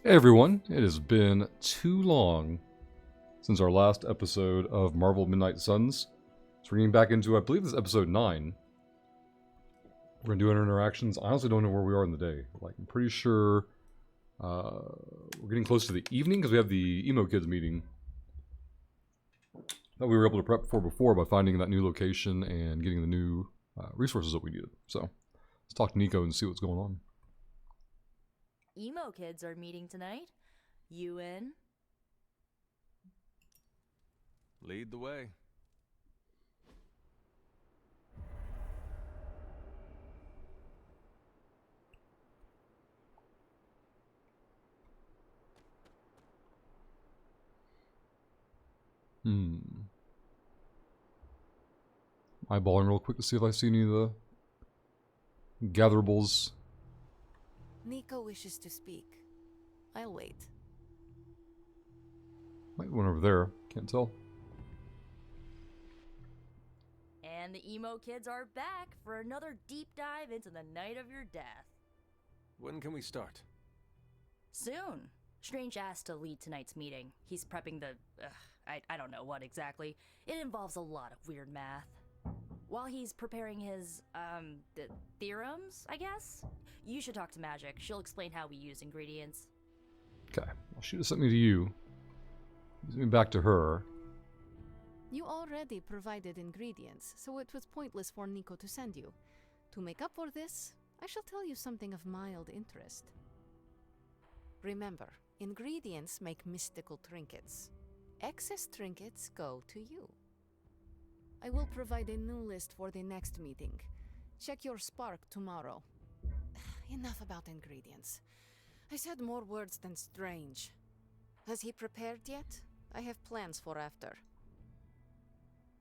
Hey everyone, it has been too long since our last episode of Marvel Midnight Suns. So we're getting back into, I believe this is episode 9. We're going to do interactions. I honestly don't know where we are in the day. I'm pretty sure we're getting close to the evening because we have the Emo Kids meeting that we were able to prep for before by finding that new location and getting the new resources that we needed. So let's talk to Nico and see what's going on. Emo Kids are meeting tonight. You in? Lead the way. Eyeballing real quick to see if I see any of the gatherables. Nico wishes to speak. I'll wait. Might be one over there. Can't tell. And the Emo Kids are back for another deep dive into the night of your death. When can we start? Soon. Strange asked to lead tonight's meeting. He's prepping the... I don't know what exactly. It involves a lot of weird math. While he's preparing his, the theorems, I guess? You should talk to Magic. She'll explain how we use ingredients. Okay, well, she just sent me to you. Send me back to her. You already provided ingredients, so it was pointless for Nico to send you. To make up for this, I shall tell you something of mild interest. Remember, ingredients make mystical trinkets. Excess trinkets go to you. I will provide a new list for the next meeting. Check your spark tomorrow. Enough about ingredients. I said more words than strange. Has he prepared yet? I have plans for after.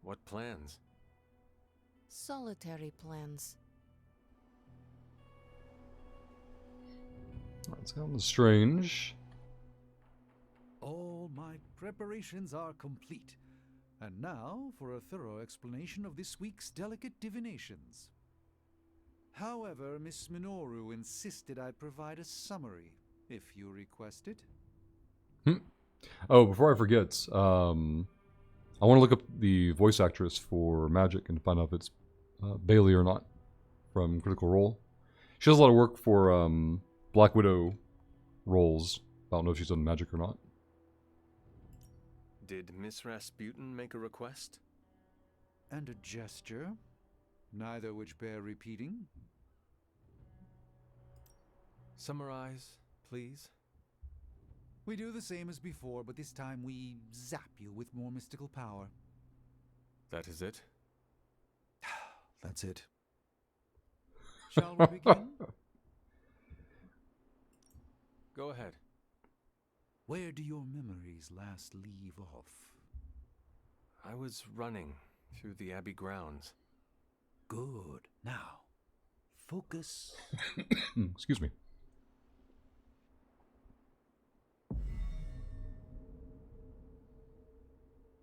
What plans? Solitary plans. That sounds strange. All my preparations are complete. And now for a thorough explanation of this week's delicate divinations. However, Miss Minoru insisted I provide a summary, if you request it. Oh, before I forget, I want to look up the voice actress for Magic and find out if it's Bailey or not from Critical Role. She does a lot of work for Black Widow roles. I don't know if she's done Magic or not. Did Miss Rasputin make a request? And a gesture, neither which bear repeating. Summarize, please. We do the same as before, but this time we zap you with more mystical power. That is it? That's it. Shall we begin? Go ahead. Where do your memories last leave off? I was running through the Abbey grounds. Good. Now, focus. Excuse me.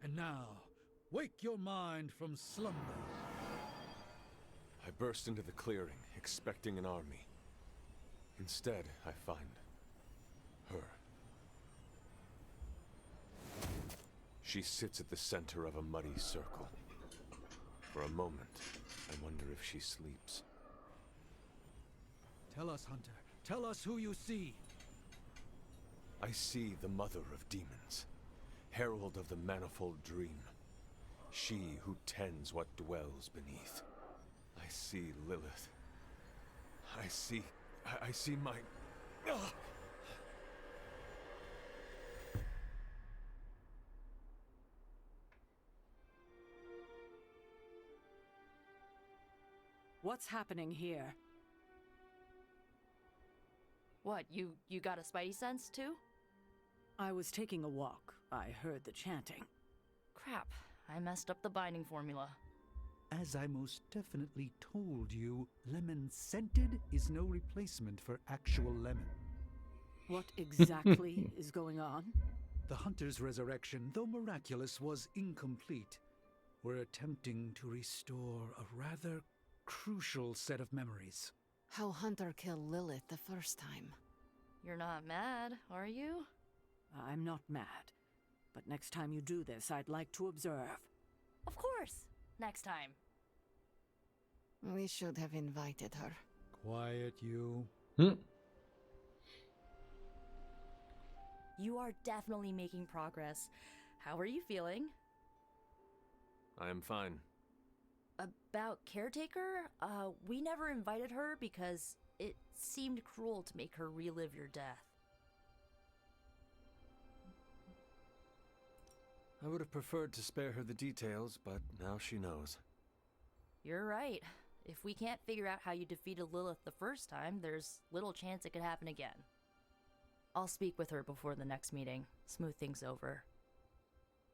And now, wake your mind from slumber. I burst into the clearing, expecting an army. Instead, I find her. She sits at the center of a muddy circle. For a moment, I wonder if she sleeps. Tell us, Hunter. Tell us who you see. I see the mother of demons, herald of the manifold dream. She who tends what dwells beneath. I see Lilith. I see my... Ugh! What's happening here? What, you got a spidey sense, too? I was taking a walk. I heard the chanting. Crap, I messed up the binding formula. As I most definitely told you, lemon scented is no replacement for actual lemon. What exactly is going on? The Hunter's resurrection, though miraculous, was incomplete. We're attempting to restore a rather crucial set of memories. How Hunter killed Lilith the first time. You're not mad, are you? I'm not mad. But next time you do this, I'd like to observe. Of course! Next time. We should have invited her. Quiet, you. You are definitely making progress. How are you feeling? I am fine. About Caretaker? We never invited her because it seemed cruel to make her relive your death. I would have preferred to spare her the details, but now she knows. You're right. If we can't figure out how you defeated Lilith the first time, there's little chance it could happen again. I'll speak with her before the next meeting, smooth things over.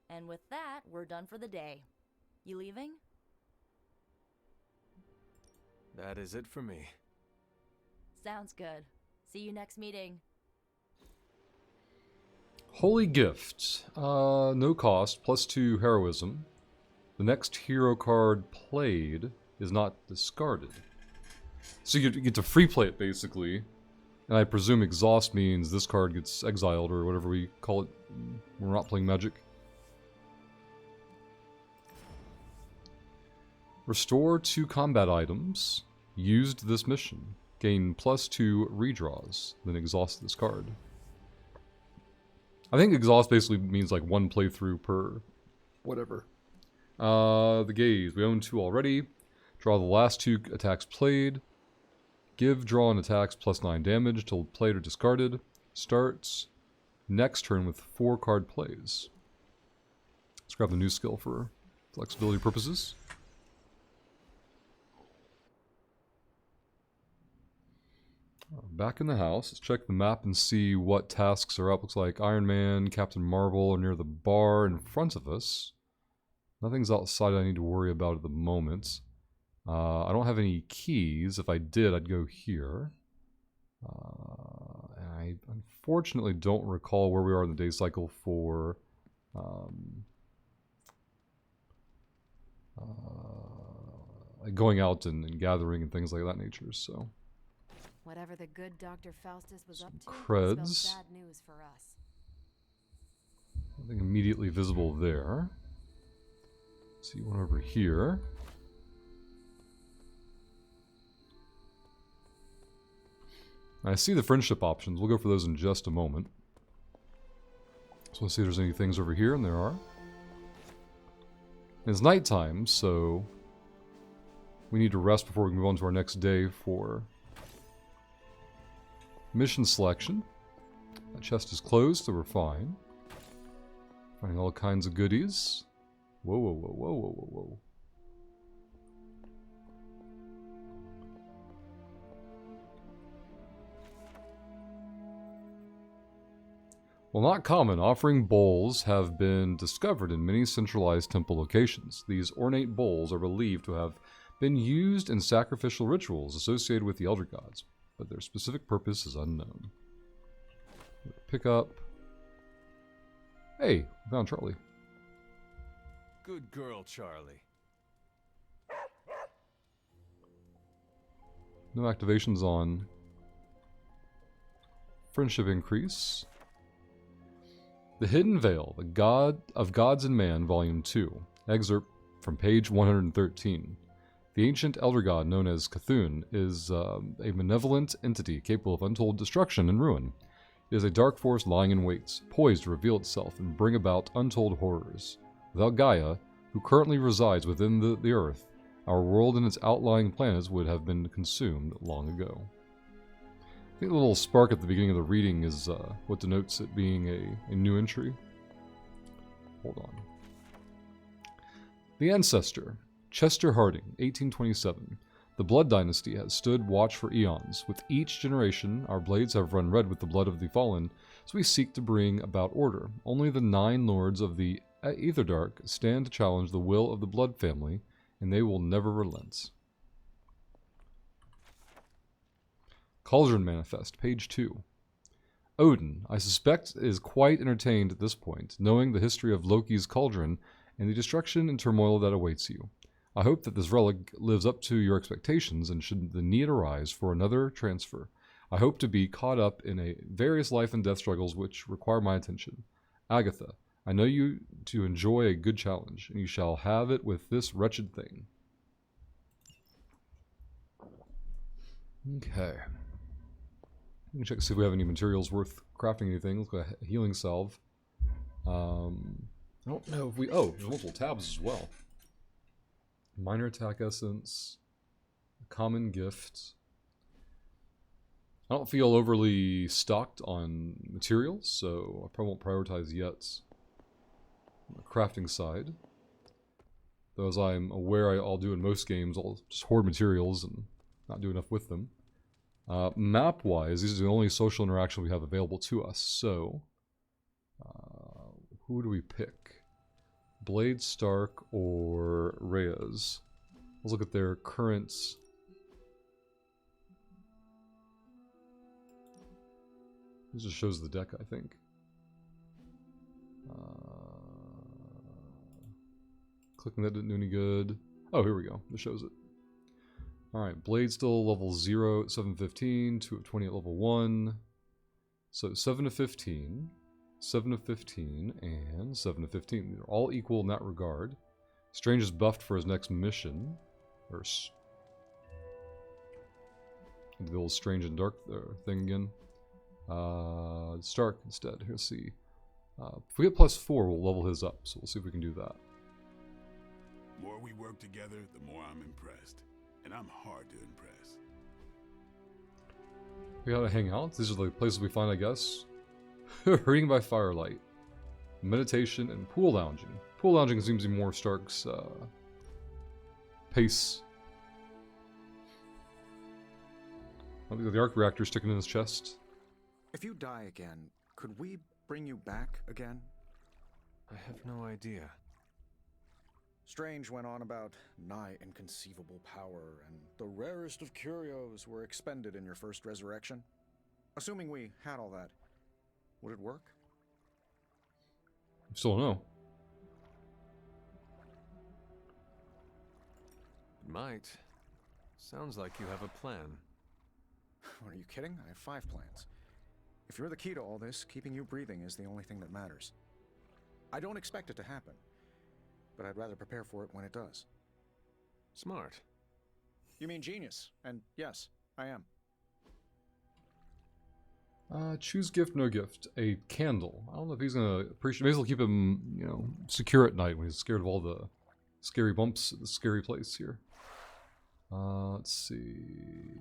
And with that, we're done for the day. You leaving? That is it for me. Sounds good. See you next meeting. Holy Gift. No cost, +2 heroism. The next hero card played is not discarded. So you get to free play it, basically. And I presume exhaust means this card gets exiled, or whatever we call it when we're not playing Magic. Restore 2 combat items. Used this mission. Gain +2 redraws. Then exhaust this card. I think exhaust basically means like 1 playthrough per whatever. The Gaze. We own 2 already. Draw the last 2 attacks played. Give drawn attacks +9 damage till played or discarded. Starts next turn with 4 card plays. Let's grab the new skill for flexibility purposes. Back in the house, let's check the map and see what tasks are up. Looks like Iron Man, Captain Marvel are near the bar in front of us. Nothing's outside I need to worry about at the moment. I don't have any keys. If I did, I'd go here. And I unfortunately don't recall where we are in the day cycle for going out and gathering and things like that nature, so... Whatever the good Dr. Faustus was up to, creds. spells bad news for us. Nothing immediately visible there. See one over here. I see the friendship options. We'll go for those in just a moment. So let's see if there's any things over here, and there are. It's nighttime, so we need to rest before we move on to our next day for mission selection. That chest is closed, so we're fine. Finding all kinds of goodies. Whoa, whoa, whoa, whoa, whoa, whoa, whoa. While not common, offering bowls have been discovered in many centralized temple locations. These ornate bowls are believed to have been used in sacrificial rituals associated with the Elder Gods, but their specific purpose is unknown. Pick up. Hey, we found Charlie. Good girl, Charlie. No activations on friendship increase. The Hidden Veil, The God of Gods and Man, Volume 2. Excerpt from page 113. The ancient elder god known as Cthulhu is a malevolent entity capable of untold destruction and ruin. It is a dark force lying in wait, poised to reveal itself and bring about untold horrors. Without Gaia, who currently resides within the Earth, our world and its outlying planets would have been consumed long ago. I think the little spark at the beginning of the reading is what denotes it being a new entry. Hold on. The Ancestor. Chester Harding, 1827. The Blood Dynasty has stood watch for eons. With each generation, our blades have run red with the blood of the fallen, so we seek to bring about order. Only the 9 lords of the Aetherdark stand to challenge the will of the Blood family, and they will never relent. Cauldron Manifest, page 2. Odin, I suspect, is quite entertained at this point, knowing the history of Loki's cauldron and the destruction and turmoil that awaits you. I hope that this relic lives up to your expectations, and should the need arise for another transfer, I hope to be caught up in a various life and death struggles which require my attention. Agatha, I know you to enjoy a good challenge, and you shall have it with this wretched thing. Okay. Let me check to see if we have any materials worth crafting anything. Let's go ahead. Healing salve. I don't know if we... Oh, there's multiple tabs as well. Minor attack essence. Common gift. I don't feel overly stocked on materials, so I probably won't prioritize yet on the crafting side. Though as I'm aware I'll do in most games, I'll just hoard materials and not do enough with them. Map-wise, these are the only social interaction we have available to us, so... who do we pick? Blade Stark or Reyes? Let's look at their current... This just shows the deck, I think. Clicking that didn't do any good. Oh, here we go. This shows it. Alright, Blade still level 0 at 715, 2 at 20 at level 1. So 7 to 15, 7 to 15, and 7 to 15. They're all equal in that regard. Strange is buffed for his next mission. Or the old Strange and Dark thing again. Stark instead. Let's see. If we get +4, we'll level his up. So we'll see if we can do that. The more we work together, the more I'm impressed. And I'm hard to impress. We gotta hang out. These are the places we find, I guess. Reading by firelight. Meditation and pool lounging. Pool lounging seems to be more Stark's pace. Oh, the arc reactor sticking in his chest. If you die again, could we bring you back again? I have no idea. Strange went on about nigh inconceivable power, and the rarest of curios were expended in your first resurrection. Assuming we had all that, would it work? Still don't know. It might. Sounds like you have a plan. Are you kidding? I have 5 plans. If you're the key to all this, keeping you breathing is the only thing that matters. I don't expect it to happen, but I'd rather prepare for it when it does. Smart. You mean genius? And yes, I am. Choose gift, no gift. A candle. I don't know if he's gonna appreciate. Maybe it'll keep him, you know, secure at night when he's scared of all the scary bumps at the scary place here. Let's see.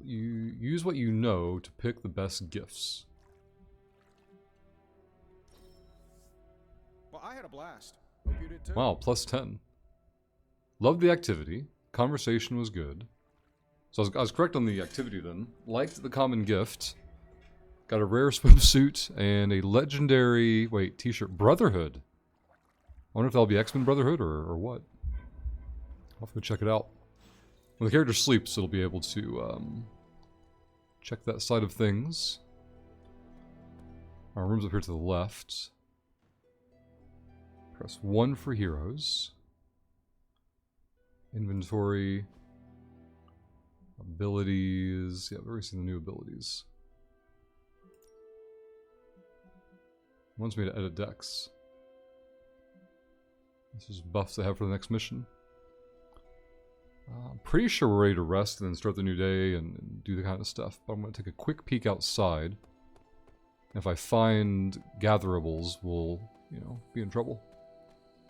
You use what you know to pick the best gifts. Well, I had a blast. Hope you did too. Wow, +10. Loved the activity. Conversation was good. So I was correct on the activity then. Liked the common gift. Got a rare swimsuit and a legendary, t-shirt. Brotherhood. I wonder if that'll be X-Men Brotherhood or what. I'll have to go check it out. When the character sleeps, it'll be able to check that side of things. Our room's up here to the left. Press 1 for heroes. Inventory. Abilities. Yeah, I've already seen the new abilities. It wants me to edit decks. This is buffs I have for the next mission. I'm pretty sure we're ready to rest and then start the new day and do the kind of stuff. But I'm going to take a quick peek outside. If I find gatherables, we'll, be in trouble.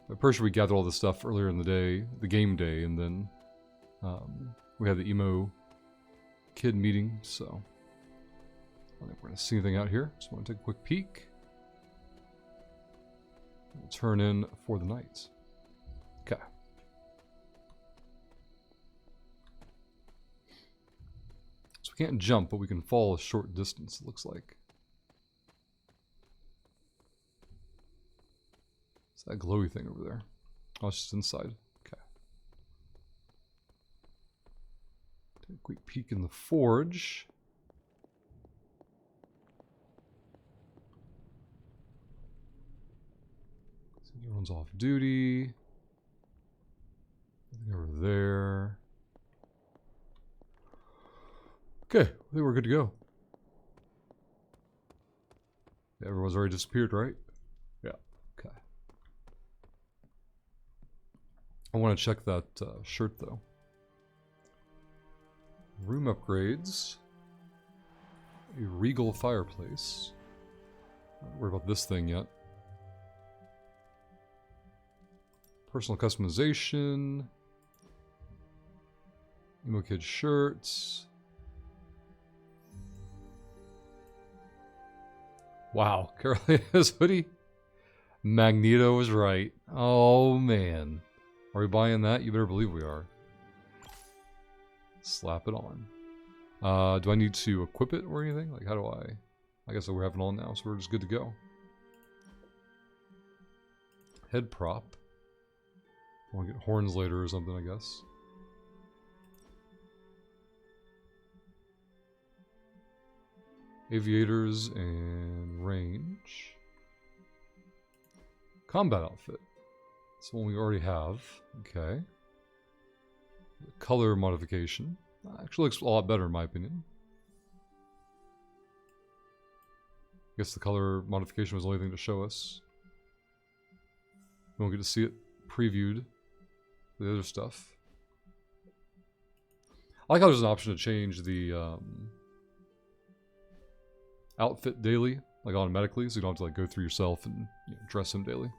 I'm pretty sure we gathered all this stuff earlier in the day, the game day, and then we had the emo kid meeting, so I don't think we're going to see anything out here. Just want to take a quick peek. We'll turn in for the night. Okay. So we can't jump, but we can fall a short distance, it looks like. What's that glowy thing over there? Oh, it's just inside. Okay. Take a quick peek in the forge. See, everyone's off duty. Over there. Okay, I think we're good to go. Everyone's already disappeared, right? Yeah, okay. I want to check that shirt, though. Room upgrades. A regal fireplace. Not worry about this thing yet. Personal customization. Emo Kid shirts. Wow, Carolina's hoodie. Magneto was right. Oh man. Are we buying that? You better believe we are. Slap it on. Do I need to equip it or anything? Like, how do I guess we have it on now, so we're just good to go. Head prop. I want to get horns later or something, I guess. Aviators and range. Combat outfit. That's one we already have. Okay. Color modification. Actually looks a lot better in my opinion. I guess the color modification was the only thing to show us. We won't get to see it previewed. The other stuff. I like how there's an option to change the outfit daily, like automatically, so you don't have to like go through yourself and dress him daily.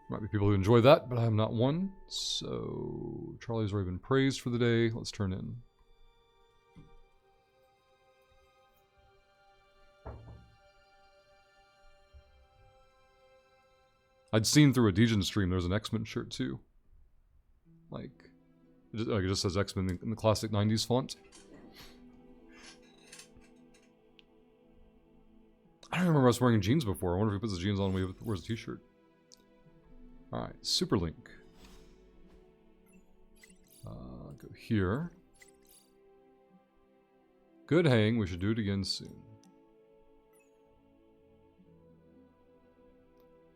Might be people who enjoy that, but I'm not one. So Charlie's already been praised for the day. Let's turn in. I'd seen through a Degen stream there's an X-Men shirt too. Like it just says X-Men in the classic 90s font. I don't remember us wearing jeans before. I wonder if he puts the jeans on when he wears a t-shirt. Alright, Superlink. Go here. Good hang. We should do it again soon.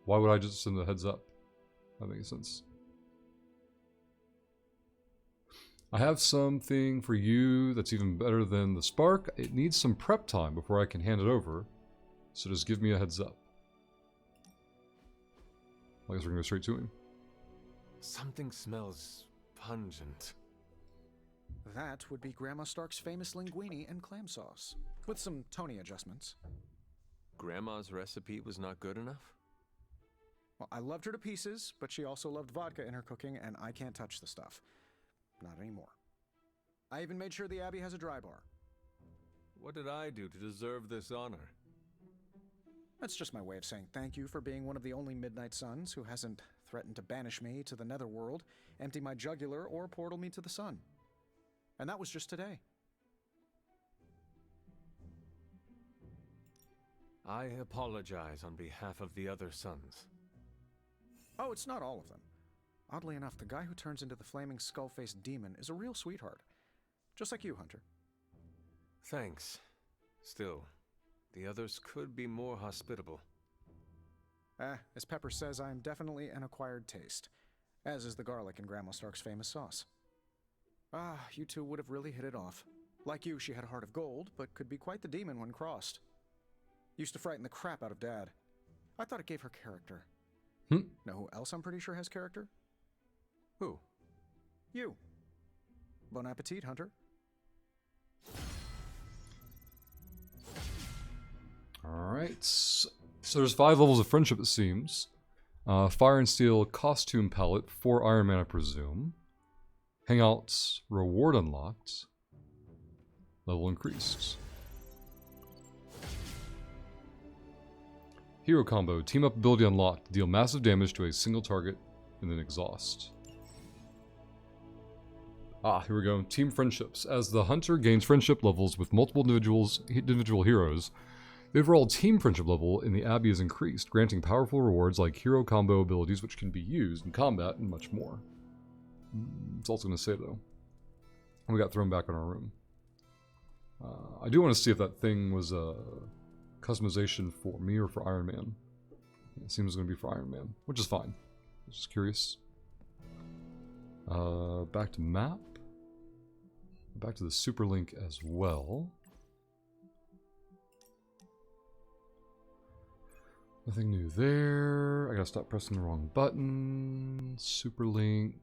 Why would I just send the heads up? That makes sense. I have something for you that's even better than the Spark. It needs some prep time before I can hand it over. So just give me a heads up. I guess we're gonna go straight to him. Something smells pungent. That would be Grandma Stark's famous linguine and clam sauce, with some Tony adjustments. Grandma's recipe was not good enough? Well, I loved her to pieces, but she also loved vodka in her cooking, and I can't touch the stuff. Not anymore. I even made sure the Abbey has a dry bar. What did I do to deserve this honor? That's just my way of saying thank you for being one of the only Midnight Suns who hasn't threatened to banish me to the Netherworld, empty my jugular, or portal me to the sun. And that was just today. I apologize on behalf of the other sons. Oh, it's not all of them. Oddly enough, the guy who turns into the flaming skull-faced demon is a real sweetheart. Just like you, Hunter. Thanks. Still, the others could be more hospitable. As Pepper says, I'm definitely an acquired taste. As is the garlic in Grandma Stark's famous sauce. You two would have really hit it off. Like you, she had a heart of gold, but could be quite the demon when crossed. Used to frighten the crap out of Dad. I thought it gave her character. Know who else I'm pretty sure has character? Who? You. Bon appetit, Hunter. Alright. So there's 5 levels of friendship, it seems. Fire and Steel costume palette, 4 Iron Man, I presume. Hangouts reward unlocked. Level increased. Hero combo, team up ability unlocked. Deal massive damage to a single target and then exhaust. Here we go. Team friendships. As the hunter gains friendship levels with multiple individual heroes, the overall team friendship level in the Abbey is increased, granting powerful rewards like hero combo abilities which can be used in combat and much more. It's also going to say though, we got thrown back in our room. I do want to see if that thing was a customization for me or for Iron Man. It seems going to be for Iron Man, which is fine. Just curious. Back to map. Back to the Super Link as well. Nothing new there. I gotta stop pressing the wrong button. Super Link.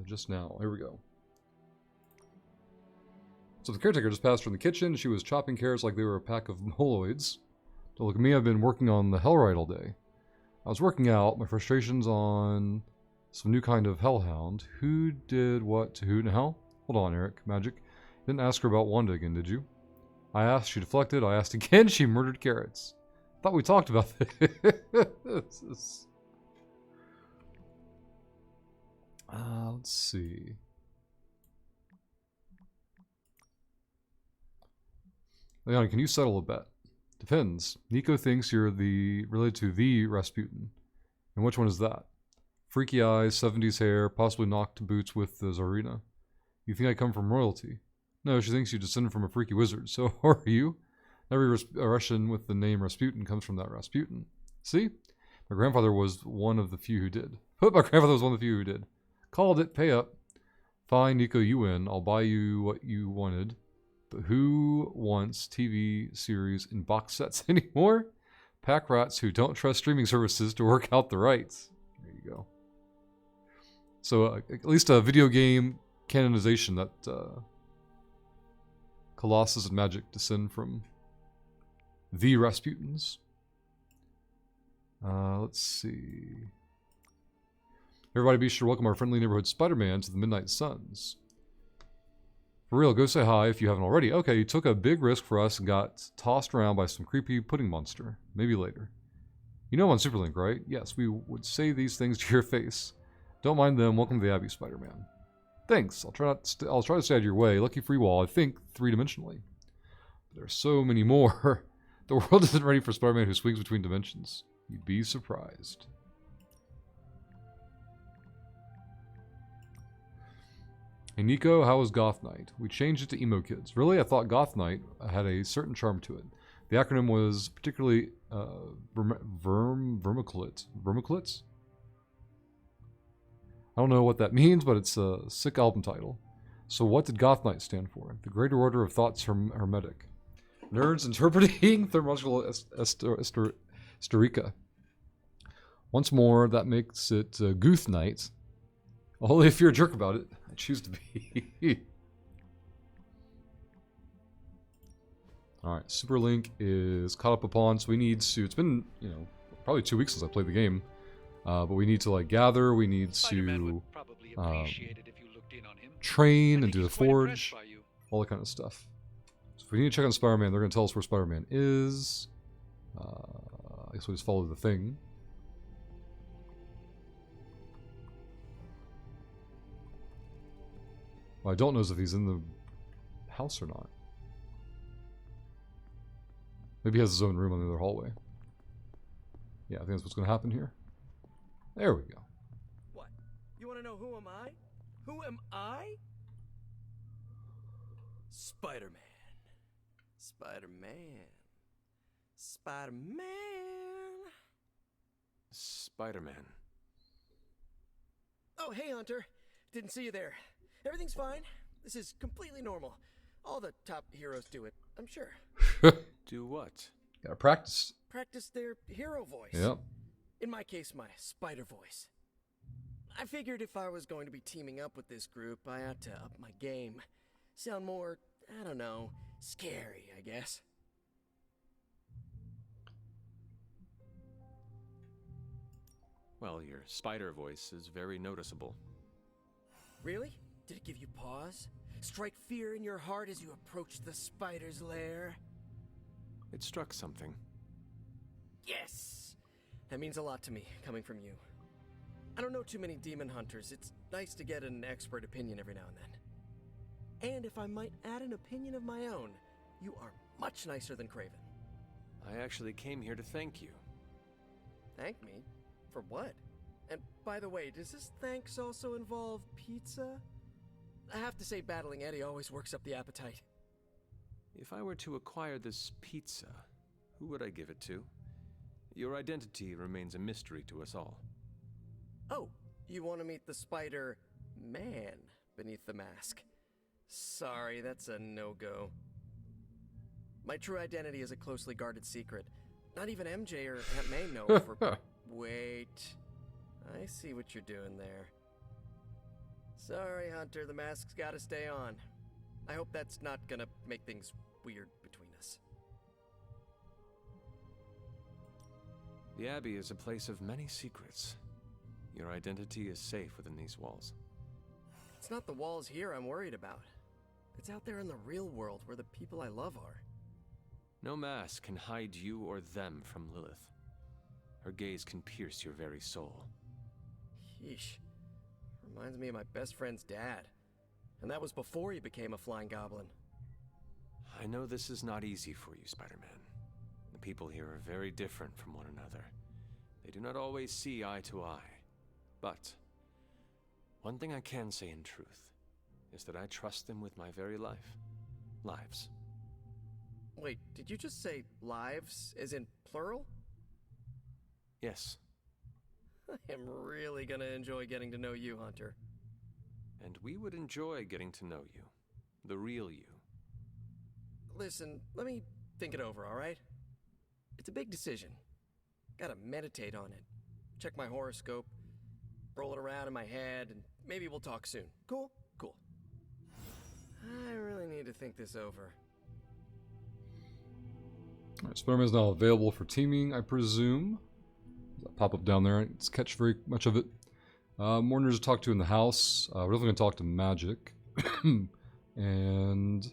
Just now. Here we go. So the caretaker just passed her in the kitchen. She was chopping carrots like they were a pack of moloids. Don't look at me, I've been working on the Hellride all day. I was working out my frustrations on some new kind of hellhound. Who did what to who and how? Hold on, Eric. Magic. You didn't ask her about Wanda again, did you? I asked, she deflected. I asked again, she murdered carrots. Thought we talked about this. Let's see. Leon, can you settle a bet? Depends. Nico thinks you're related to the Rasputin. And which one is that? Freaky eyes, 70s hair, possibly knocked boots with the Tsarina. You think I come from royalty? No, she thinks you descended from a freaky wizard. So are you? Every Russian with the name Rasputin comes from that Rasputin. See? My grandfather was one of the few who did. My grandfather was one of the few who did. Called it. Pay up. Fine, Nico, you win. I'll buy you what you wanted. But who wants TV series in box sets anymore? Pack rats who don't trust streaming services to work out the rights. There you go. So at least a video game canonization that Colossus and Magic descend from the Rasputins. Let's see. Everybody be sure to welcome our friendly neighborhood Spider-Man to the Midnight Suns. For real, go say hi if you haven't already. Okay, you took a big risk for us and got tossed around by some creepy pudding monster. Maybe later. You know I'm on Superlink, right? Yes, we would say these things to your face. Don't mind them. Welcome to the Abbey, Spider-Man. Thanks. I'll try to stay out of your way. Lucky free wall, I think, three-dimensionally. But there are so many more. The world isn't ready for Spider-Man who swings between dimensions. You'd be surprised. Hey Nico, how was Goth Night? We changed it to Emo Kids. Really? I thought Goth Night had a certain charm to it. The acronym was particularly vermiclits. Vermiclits? I don't know what that means, but it's a sick album title. So what did Goth Night stand for? The Greater Order of Thoughts Hermetic. Nerds interpreting thermological hysterica. Once more, that makes it Gooth Night. Only if you're a jerk about it. I choose to be. Alright, Super Link is caught up upon, so we need to... It's been, probably 2 weeks since I played the game. But we need to, gather, we need to train and do the forge. All that kind of stuff. So if we need to check on Spider-Man, they're going to tell us where Spider-Man is. I guess we just follow the thing. What I don't know is if he's in the house or not. Maybe he has his own room on the other hallway. Yeah, I think that's what's going to happen here. There we go. What? You want to know who am I? Who am I? Spider-Man. Spider-Man. Spider-Man. Spider-Man. Oh, hey, Hunter. Didn't see you there. Everything's fine. This is completely normal. All the top heroes do it, I'm sure. Do what? Gotta practice. Practice their hero voice. Yep. In my case, my spider voice. I figured if I was going to be teaming up with this group, I ought to up my game. Sound more, I don't know, scary, I guess. Well, your spider voice is very noticeable. Really? Did it give you pause? Strike fear in your heart as you approach the spider's lair? It struck something. Yes! That means a lot to me, coming from you. I don't know too many demon hunters. It's nice to get an expert opinion every now and then. And if I might add an opinion of my own, you are much nicer than Craven. I actually came here to thank you. Thank me? For what? And by the way, does this thanks also involve pizza? I have to say battling Eddie always works up the appetite. If I were to acquire this pizza, who would I give it to? Your identity remains a mystery to us all. Oh, you want to meet the Spider-Man beneath the mask. Sorry, that's a no-go. My true identity is a closely guarded secret. Not even MJ or Aunt May know for... Wait. I see what you're doing there. Sorry, Hunter, the mask's gotta stay on. I hope that's not gonna make things weird between us. The Abbey is a place of many secrets. Your identity is safe within these walls. It's not the walls here I'm worried about. It's out there in the real world where the people I love are. No mask can hide you or them from Lilith. Her gaze can pierce your very soul. Yeesh. Reminds me of my best friend's dad. And that was before he became a flying goblin. I know this is not easy for you, Spider-Man. The people here are very different from one another. They do not always see eye to eye. But one thing I can say in truth is that I trust them with my very lives. Wait, did you just say lives, as in plural? Yes, I am really gonna enjoy getting to know you, Hunter. and we would enjoy getting to know you. The real you. Listen, let me think it over, alright? It's a big decision. Gotta meditate on it. Check my horoscope, roll it around in my head, and maybe we'll talk soon. Cool? Cool. I really need to think this over. Alright, Spider-Man is now available for teaming, I presume. That pop up down there. It's catch very much of it. More nerds to talk to in the house. We're definitely going to talk to Magic. And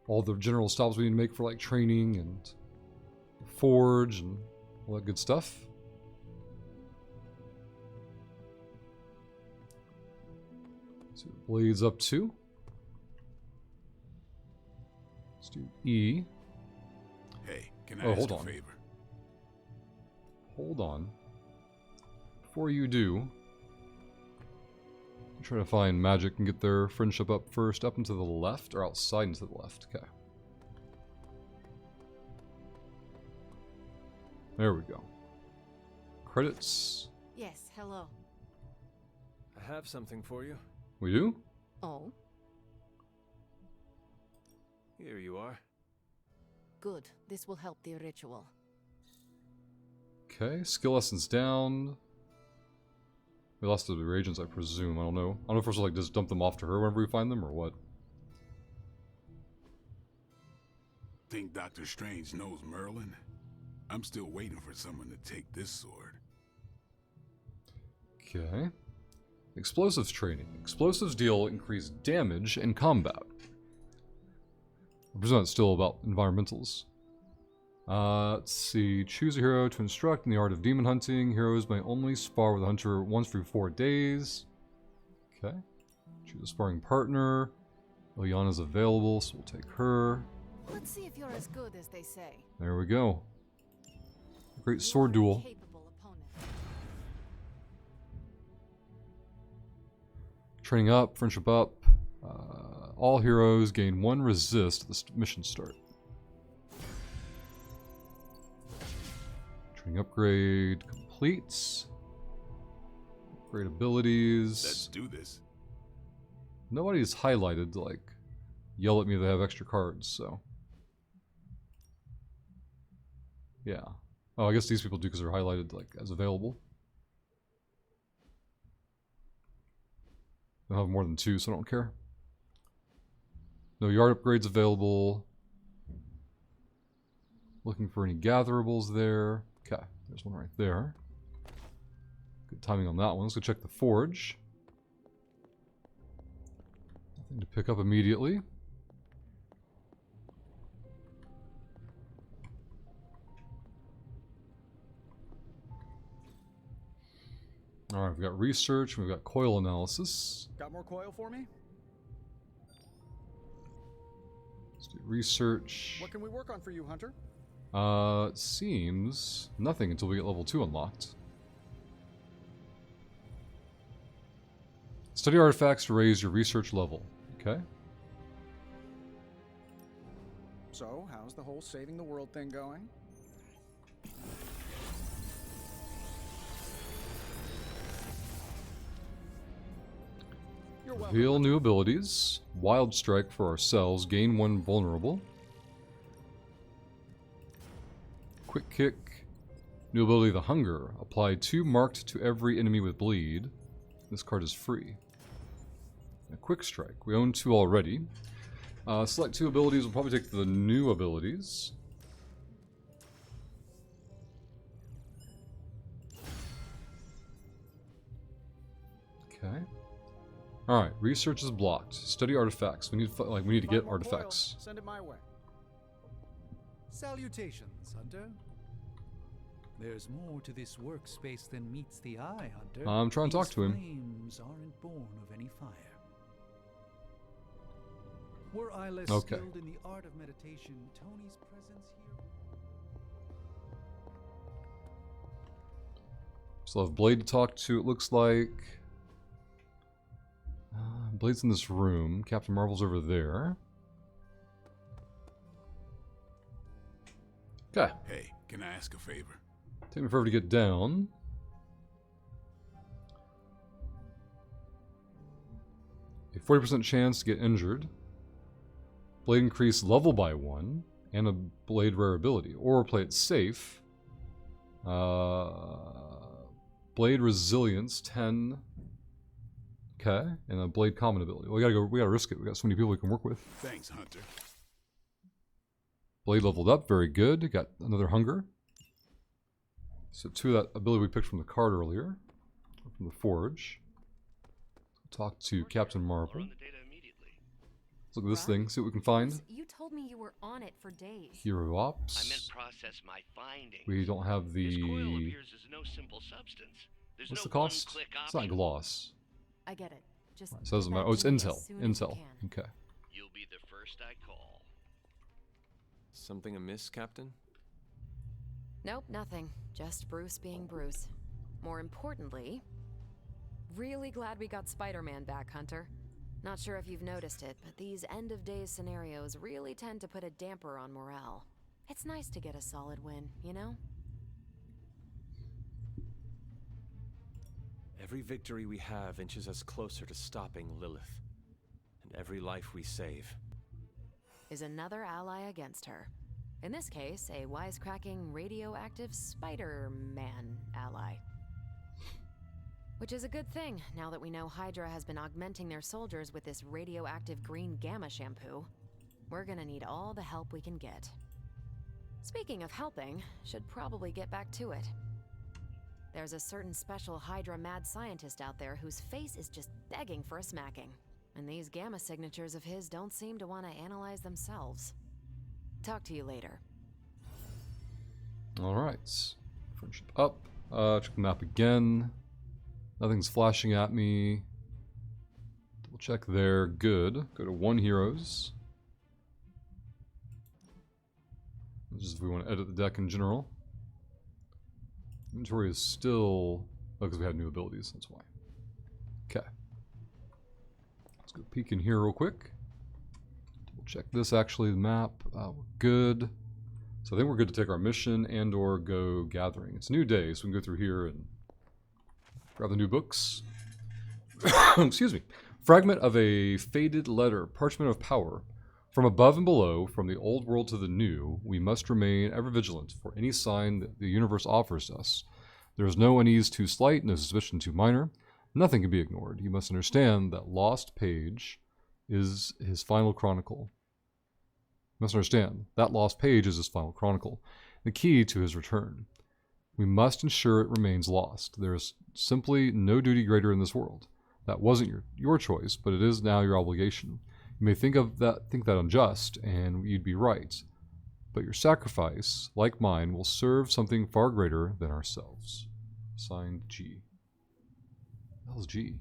all the general stops we need to make for like training and forge and all that good stuff. See what Blade's up to. Let's do E. Hey, can I Oh, ask hold a on. favor? Hold on. Before you do, try to find Magic and get their friendship up first, up and to the left, or outside and to the left. Okay. There we go. Credits. Yes, hello. I have something for you. We do? Oh, Here you are. good. This will help the ritual. Okay, skill lessons down. We lost the reagents, I presume. I don't know. I don't know if we're supposed to like just dump them off to her whenever we find them or what. Think Doctor Strange knows Merlin? I'm still waiting for someone to take this sword. Okay. Explosives training. Explosives deal increased damage in combat. I presume it's still about environmentals. Let's see. Choose a hero to instruct in the art of demon hunting. Heroes may only spar with a hunter once every 4 days. Okay. Choose a sparring partner. Ilyana's available, so we'll take her. Let's see if you're as good as they say. There we go. Great You sword are a duel. capable opponent. Training up, friendship up. All heroes gain 1 resist at the mission start. Training upgrade completes. Upgrade abilities. Let's do this. Nobody's highlighted to like yell at me if they have extra cards, so. Yeah. Oh, I guess these people do because they're highlighted like as available. They'll have more than 2, so I don't care. No yard upgrades available. Looking for any gatherables there. Okay, there's one right there. Good timing on that one. Let's go check the forge. Nothing to pick up immediately. Alright, we've got research, we've got coil analysis. Got more coil for me? Let's do research. What can we work on for you, Hunter? It seems nothing until we get level 2 unlocked. Study artifacts to raise your research level. Okay. So, how's the whole saving the world thing going? You're Reveal new abilities. Wild Strike for ourselves. Gain 1 vulnerable. Quick Kick. New ability, the Hunger. Apply 2 marked to every enemy with bleed. This card is free. A Quick Strike. We own 2 already. Select 2 abilities. We'll probably take the new abilities. Okay. All right. Research is blocked. Study artifacts. We need we need to get artifacts. Send it my way. Salutations, Hunter. There's more to this workspace than meets the eye, Hunter. I'm trying to talk to him. These flames aren't born of any fire. Were I less skilled in the art of meditation, Tony's presence here... Still have Blade to talk to, it looks like. Blade's in this room. Captain Marvel's over there. Okay. Hey, can I ask a favor? Take me forever to get down. A 40% chance to get injured. Blade increase level by 1. And a Blade rare ability. Or play it safe. Blade resilience 10. Okay. And a Blade common ability. Well, we gotta risk it. We got so many people we can work with. Thanks, Hunter. Blade leveled up, very good. Got another Hunger. So 2 of that ability we picked from the card earlier. From the Forge. Talk to Captain Marvel. Let's look at this thing, see what we can find. You told me you were on it for days. Hero Ops. I meant process my findings. We don't have the... This coil appears as no simple substance. There's What's no the cost? one-click It's not option. gloss. I get it. Just Right, so it doesn't matter. Oh, it's Intel. Intel. Okay. You'll be the first I call. Something amiss, Captain? Nope, nothing. Just Bruce being Bruce. More importantly, really glad we got Spider-Man back, Hunter. Not sure if you've noticed it, but these end-of-days scenarios really tend to put a damper on morale. It's nice to get a solid win, you know? Every victory we have inches us closer to stopping Lilith. And every life we save is another ally against her. In this case, a wisecracking radioactive Spider-Man ally. Which is a good thing, now that we know Hydra has been augmenting their soldiers with this radioactive green gamma shampoo. We're gonna need all the help we can get. Speaking of helping, should probably get back to it. There's a certain special Hydra mad scientist out there whose face is just begging for a smacking. And these gamma signatures of his don't seem to want to analyze themselves. Talk to you later. Alright. Friendship up. Check the map again. Nothing's flashing at me. Double check there. Good. Go to 1 heroes. Just if we want to edit the deck in general. Inventory is still... Oh, because we had new abilities. That's why. Okay. Let's go peek in here real quick. We'll check this, actually, the map. We're good. So I think we're good to take our mission and or go gathering. It's a new day, so we can go through here and grab the new books. Excuse me. Fragment of a faded letter. Parchment of power. From above and below, from the old world to the new, we must remain ever vigilant for any sign that the universe offers us. There is no unease too slight, no suspicion too minor. Nothing can be ignored. You must understand that lost page is his final chronicle. You must understand that lost page is his final chronicle, the key to his return. We must ensure it remains lost. There is simply no duty greater in this world. That wasn't your choice, but it is now your obligation. You may think that unjust, and you'd be right. But your sacrifice, like mine, will serve something far greater than ourselves. Signed, G. What the hell's G?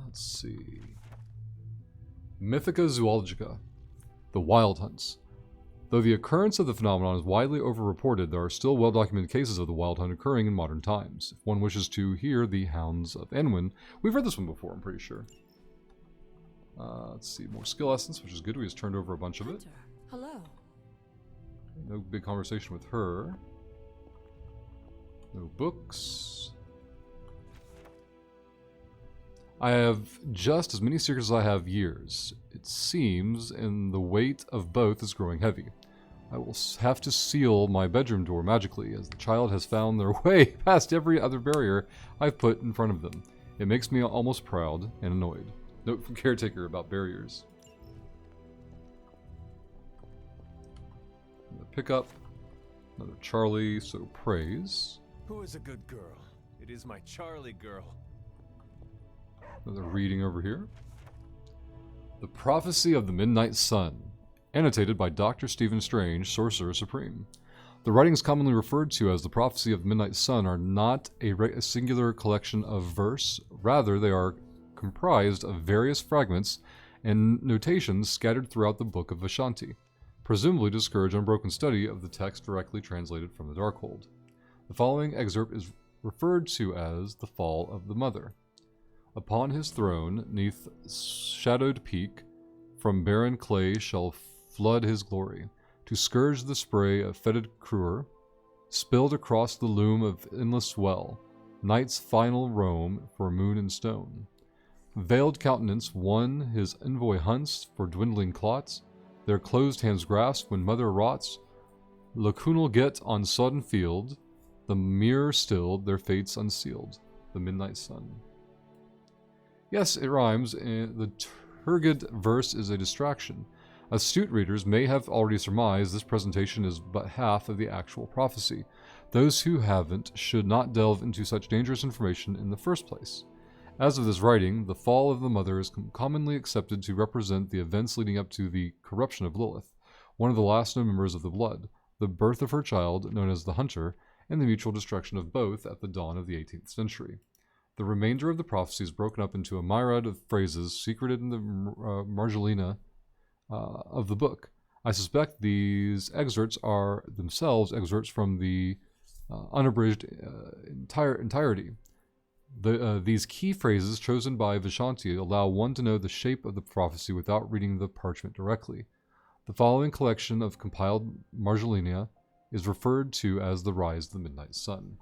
Let's see. Mythica Zoologica. The Wild Hunts. Though the occurrence of the phenomenon is widely overreported, there are still well-documented cases of the Wild Hunt occurring in modern times. If one wishes to hear the Hounds of Enwyn, we've read this one before, I'm pretty sure. Let's see, more skill essence, which is good. We just turned over a bunch of it. Hello. No big conversation with her. No books. I have just as many secrets as I have years. It seems, and the weight of both is growing heavy. I will have to seal my bedroom door magically, as the child has found their way past every other barrier I've put in front of them. It makes me almost proud and annoyed. Note from caretaker about barriers. Another pickup. Another Charlie, so praise. Who is a good girl? It is my Charlie girl. Another reading over here. The Prophecy of the Midnight Sun. Annotated by Dr. Stephen Strange, Sorcerer Supreme. The writings commonly referred to as the Prophecy of the Midnight Sun are not a singular collection of verse. Rather, they are comprised of various fragments and notations scattered throughout the Book of Vishanti, presumably to discourage unbroken study of the text directly translated from the Darkhold. The following excerpt is referred to as the Fall of the Mother. Upon his throne, neath shadowed peak, from barren clay shall flood his glory, to scourge the spray of fetid cruor, spilled across the loom of endless well, night's final roam for moon and stone. Veiled countenance one his envoy hunts for dwindling clots, their closed hands grasp when mother rots, lacunal get on sodden field, the mirror stilled, their fates unsealed, the midnight sun. Yes, it rhymes, and the turgid verse is a distraction. Astute readers may have already surmised this presentation is but half of the actual prophecy. Those who haven't should not delve into such dangerous information in the first place. As of this writing, the fall of the mother is commonly accepted to represent the events leading up to the corruption of Lilith, one of the last known members of the Blood, the birth of her child, known as the Hunter, and the mutual destruction of both at the dawn of the 18th century. The remainder of the prophecy is broken up into a myriad of phrases secreted in the margina of the book. I suspect these excerpts are themselves excerpts from the unabridged entirety. These key phrases chosen by Vishanti allow one to know the shape of the prophecy without reading the parchment directly. The following collection of compiled marginalia is referred to as the Rise of the Midnight Sun.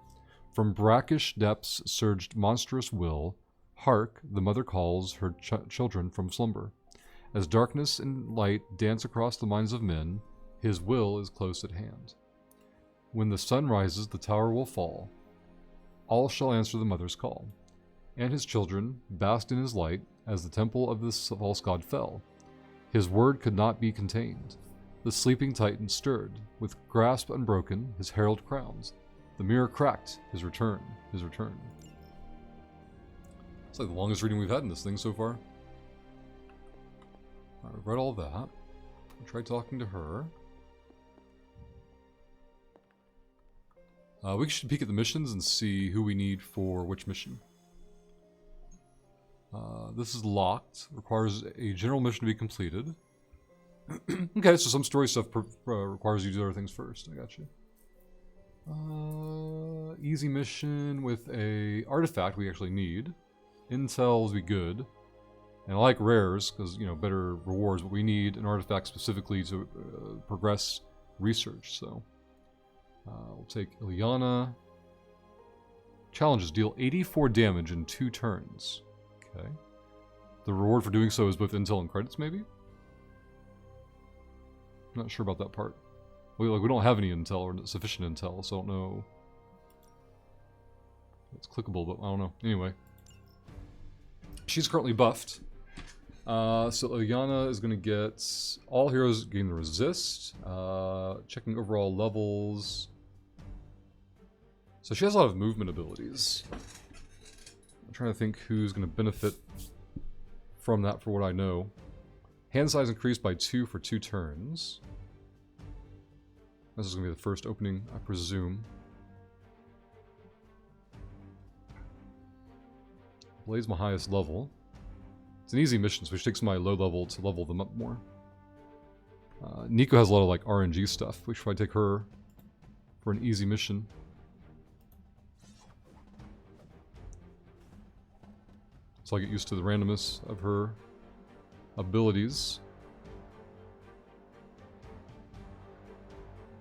From brackish depths surged monstrous will. Hark, the mother calls her children from slumber. As darkness and light dance across the minds of men, his will is close at hand. When the sun rises, the tower will fall. All shall answer the mother's call. And his children basked in his light as the temple of the false god fell. His word could not be contained. The sleeping titan stirred. With grasp unbroken, his herald crowns. The mirror cracked. His return. His return. It's like the longest reading we've had in this thing so far. I've read all that. I'll try talking to her. We should peek at the missions and see who we need for which mission. This is locked. Requires a general mission to be completed. Okay, so some story stuff requires you to do other things first. I got you. Easy mission with a artifact we actually need. Intel will be good. And I like rares, because, you know, better rewards, but we need an artifact specifically to progress research, so. We'll take Ilyana. Challenges deal 84 damage in 2 turns. Okay. The reward for doing so is both intel and credits, maybe? I'm not sure about that part. We don't have any intel or sufficient intel, so I don't know. It's clickable, but I don't know. Anyway. She's currently buffed. So Ilyana is going to get all heroes gain the resist. Checking overall levels. So she has a lot of movement abilities. I'm trying to think who's going to benefit from that for what I know. Hand size increased by 2 for 2 turns. This is going to be the first opening, I presume. Blaze my highest level. It's an easy mission, so which takes my low level to level them up more. Nico has a lot of like RNG stuff. We should probably take her for an easy mission. So I get used to the randomness of her abilities.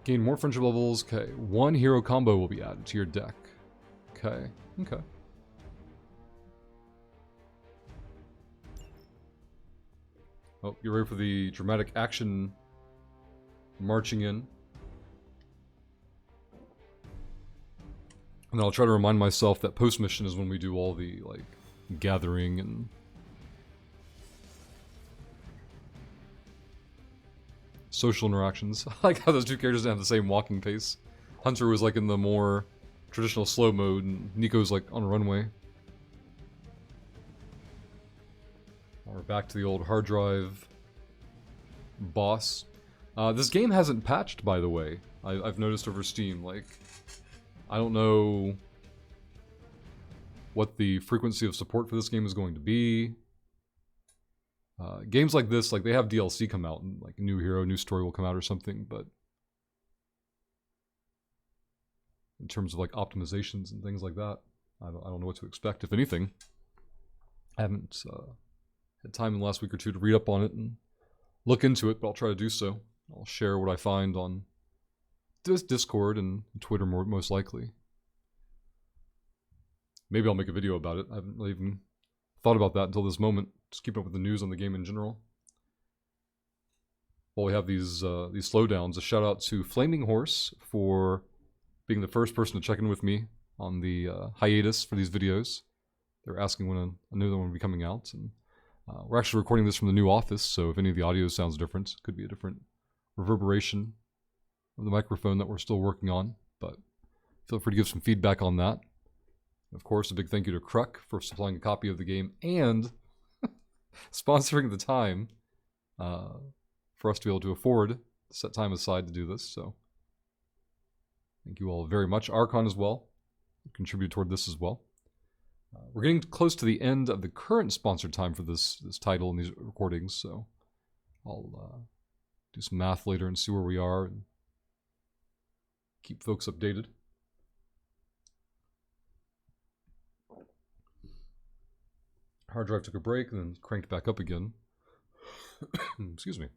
Gain more friendship levels. Okay, 1 hero combo will be added to your deck. Okay, okay. Oh, get ready for the dramatic action marching in. And then I'll try to remind myself that post-mission is when we do all the, like, gathering and... social interactions. I like how those two characters didn't have the same walking pace. Hunter was, like, in the more traditional slow mode, and Nico's, like, on a runway. We're back to the old hard drive boss. This game hasn't patched, by the way. I've noticed over Steam. Like, I don't know what the frequency of support for this game is going to be. Games like this, like, they have DLC come out, and like a new hero, new story will come out or something, but in terms of like optimizations and things like that, I don't know what to expect, if anything. I haven't had time in the last week or two to read up on it and look into it, but I'll try to do so. I'll share what I find on this Discord and Twitter most likely. Maybe I'll make a video about it. I haven't really even thought about that until this moment. Just keep up with the news on the game in general. While we have these slowdowns, a shout out to Flaming Horse for being the first person to check in with me on the hiatus for these videos. They're asking when another one will be coming out, and we're actually recording this from the new office, so if any of the audio sounds different, it could be a different reverberation of the microphone that we're still working on, but feel free to give some feedback on that. Of course, a big thank you to Kruk for supplying a copy of the game and sponsoring the time for us to be able to afford to set time aside to do this, so thank you all very much. Archon as well, contribute toward this as well. We're getting close to the end of the current sponsored time for this title and these recordings, so I'll do some math later and see where we are and keep folks updated. Hard drive took a break and then cranked back up again. Excuse me.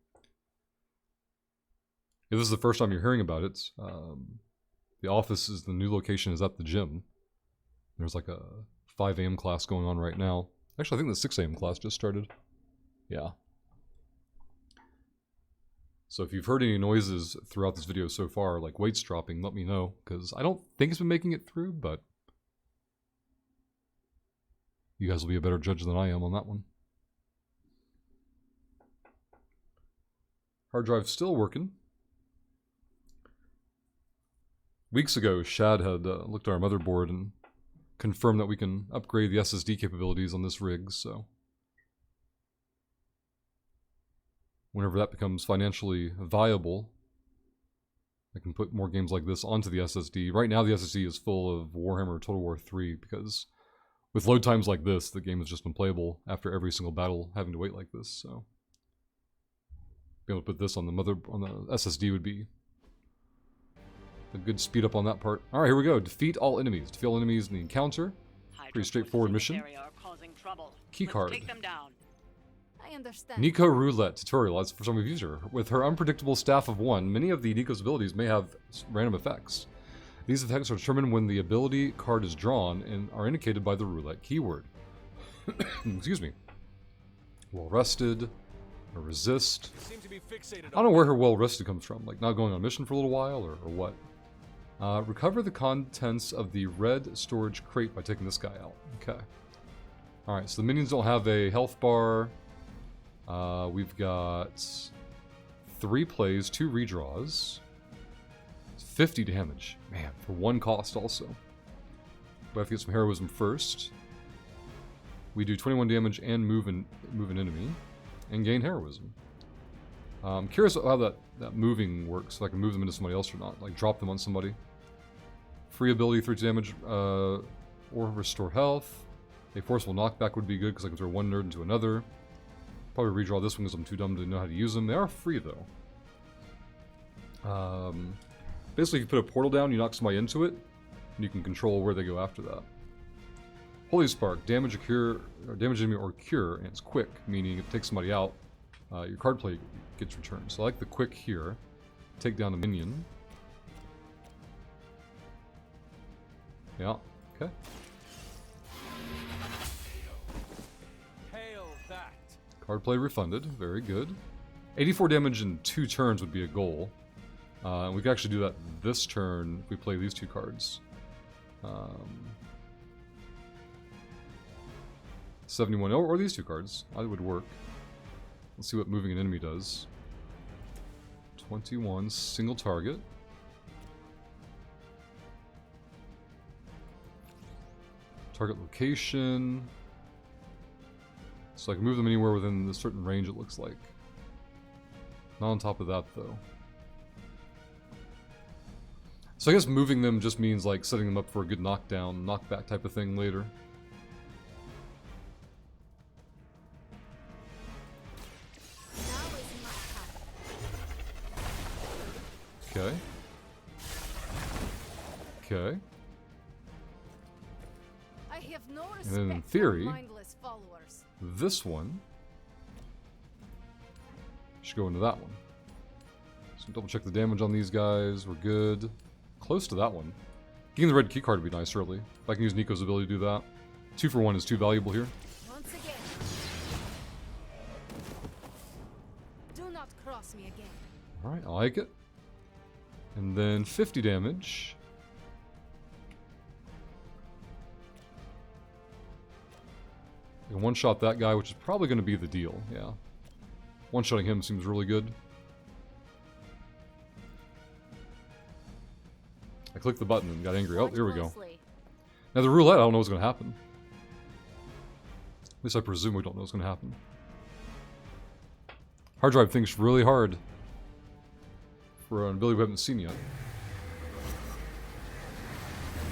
If this is the first time you're hearing about it, the office is the new location is at the gym. There's like a 5 a.m. class going on right now. Actually, I think the 6 a.m. class just started. Yeah. So if you've heard any noises throughout this video so far, like weights dropping, let me know, because I don't think it's been making it through, but you guys will be a better judge than I am on that one. Hard drive's still working. Weeks ago, Shad had looked at our motherboard and confirmed that we can upgrade the SSD capabilities on this rig, so whenever that becomes financially viable, I can put more games like this onto the SSD. Right now the SSD is full of Warhammer Total War 3 because with load times like this, the game is just unplayable after every single battle having to wait like this, so being able to put this on the SSD would be a good speed up on that part. Alright, here we go. Defeat all enemies. Defeat all enemies in the encounter. Pretty straightforward mission. Keycard. Take them down. I understand. Nico Roulette tutorial. That's for some of you. With her unpredictable staff of 1, many of the Nico's abilities may have random effects. These effects are determined when the ability card is drawn and are indicated by the roulette keyword. Excuse me. Well rested. Or resist. I don't know where her well rested comes from. Like not going on mission for a little while or what. Recover the contents of the red storage crate by taking this guy out. Okay. Alright, so the minions don't have a health bar. We've got 3 plays, 2 redraws. 50 damage. Man, for 1 cost also. We have to get some heroism first. We do 21 damage and move an enemy. And gain heroism. I'm curious how that moving works, if I can move them into somebody else or not. Like drop them on somebody. Free ability, 3 damage, or restore health. A forceful knockback would be good because I can throw one nerd into another. Probably redraw this one because I'm too dumb to know how to use them. They are free though. Basically, if you put a portal down, you knock somebody into it, and you can control where they go after that. Holy Spark, damage a cure, or damage enemy or cure, and it's quick, meaning if it takes somebody out, your card play gets returned. So I like the quick here. Take down a minion. Yeah, okay. Card play refunded. Very good. 84 damage in 2 turns would be a goal. We could actually do that this turn if we play these 2 cards. 71, or these 2 cards. Either would work. Let's see what moving an enemy does. 21, single target. Target location. So I can move them anywhere within a certain range, it looks like. Not on top of that, though. So I guess moving them just means like setting them up for a good knockdown, knockback type of thing later. Okay. Okay. I have no And then in respect theory, for mindless followers. this one should go into that one. So double check the damage on these guys. We're good. Close to that one. Getting the red key card would be nice early. If I can use Nico's ability to do that. 2 for 1 is too valuable here. Once again. Do not cross me again. Alright, I like it. And then 50 damage. I can one-shot that guy, which is probably going to be the deal, yeah. One-shotting him seems really good. I clicked the button and got angry. Oh, here we go. Now the roulette, I don't know what's going to happen. At least I presume we don't know what's going to happen. Hard drive thinks really hard for an ability we haven't seen yet.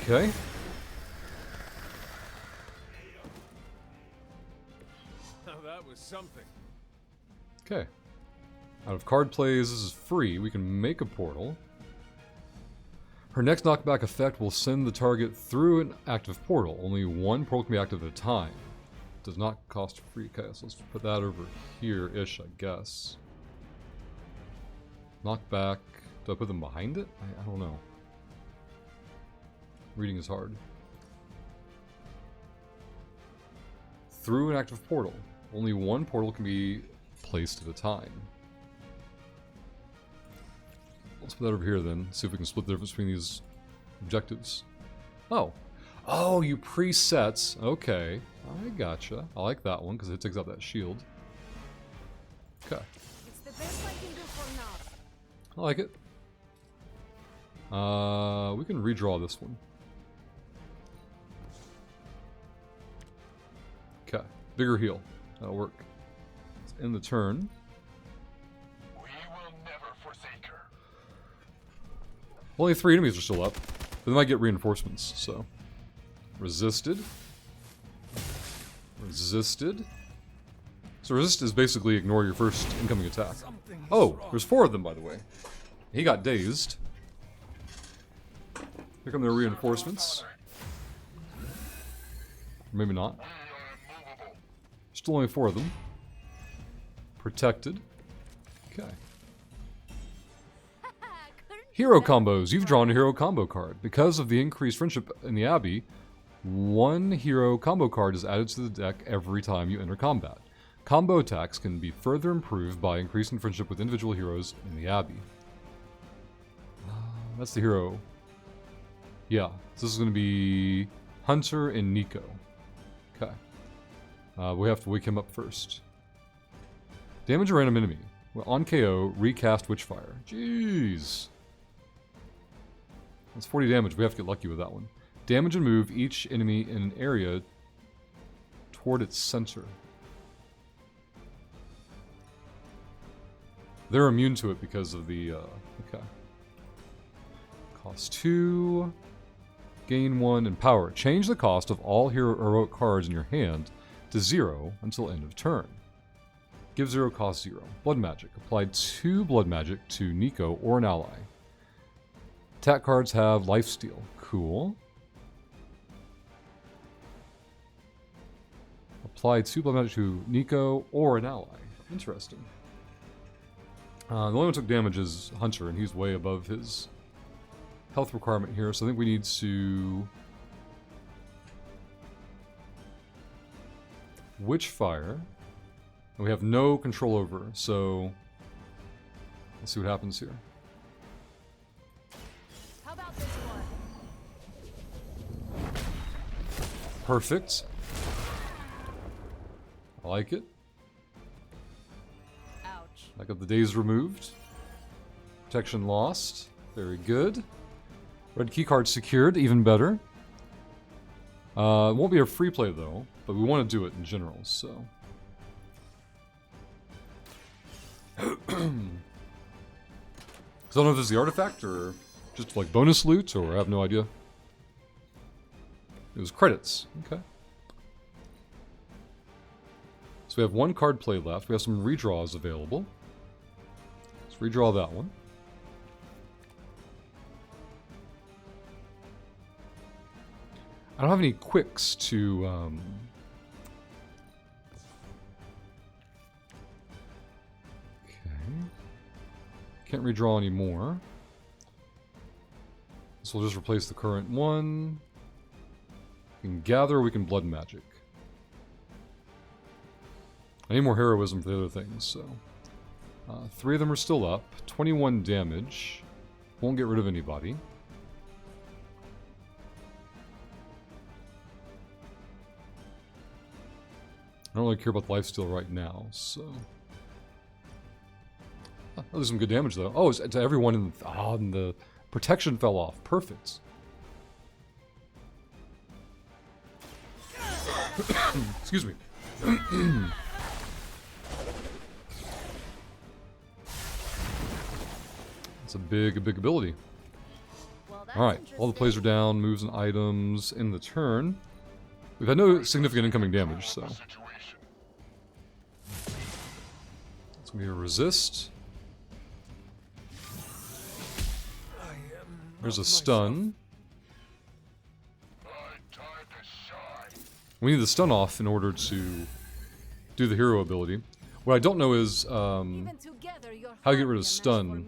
Okay. Now that was something. Okay. Out of card plays, this is free. We can make a portal. Her next knockback effect will send the target through an active portal. Only one portal can be active at a time. Does not cost free. Okay, so let's put that over here-ish, I guess. Knockback. Do I put them behind it? I don't know. Reading is hard. Through an active portal. Only one portal can be placed at a time. Let's put that over here then. See if we can split the difference between these objectives. Oh. Oh, you presets. Okay. I gotcha. I like that one because it takes out that shield. Okay. It's the best I can do for now. I like it. We can redraw this one. Okay. Bigger heal. That'll work. Let's end the turn. We will never forsake her. Only 3 enemies are still up. But they might get reinforcements, so. Resisted. Resisted. So resist is basically ignore your first incoming attack. Oh, there's 4 of them, by the way. He got dazed. Here come their reinforcements. Maybe not. Still only 4 of them. Protected. Okay. Hero combos. You've drawn a hero combo card. Because of the increased friendship in the Abbey, 1 hero combo card is added to the deck every time you enter combat. Combo attacks can be further improved by increasing friendship with individual heroes in the Abbey. That's the hero. Yeah, so this is going to be Hunter and Nico. Okay. We have to wake him up first. Damage a random enemy. Well, on KO, recast Witchfire. Jeez. That's 40 damage. We have to get lucky with that one. Damage and move each enemy in an area toward its center. They're immune to it because of the, okay. Cost 2. Gain 1 and power. Change the cost of all heroic cards in your hand to 0 until end of turn. Give 0 cost 0. Blood magic. Apply 2 blood magic to Nico or an ally. Attack cards have lifesteal. Cool. Apply 2 blood magic to Nico or an ally. Interesting. The only one who took damage is Hunter, and he's way above his health requirement here, so I think we need to Witchfire And we have no control over, so let's see what happens here. How about this one? Perfect. I like it. Ouch. I got the daze removed. Protection lost. Very good. Red keycard secured, even better. It won't be a free play though, but we want to do it in general, so. So I don't know if this is the artifact or just like bonus loot, or I have no idea. It was credits. Okay. So we have one card play left. We have some redraws available. Let's redraw that one. I don't have any quicks to okay. Can't redraw anymore. So we'll just replace the current one. We can gather, we can blood magic. I need more heroism for the other things, so. 3 of them are still up. 21 damage. Won't get rid of anybody. I don't really care about lifesteal right now, so. Oh, there's some good damage though. Oh, it's to everyone in the, and the protection fell off. Perfect. Excuse me. It's a big ability. Well, Alright, all the plays are down, moves and items in the turn. We've had no significant incoming damage, so. It's gonna be a resist. There's a stun. We need the stun off in order to do the hero ability. What I don't know is how to get rid of stun.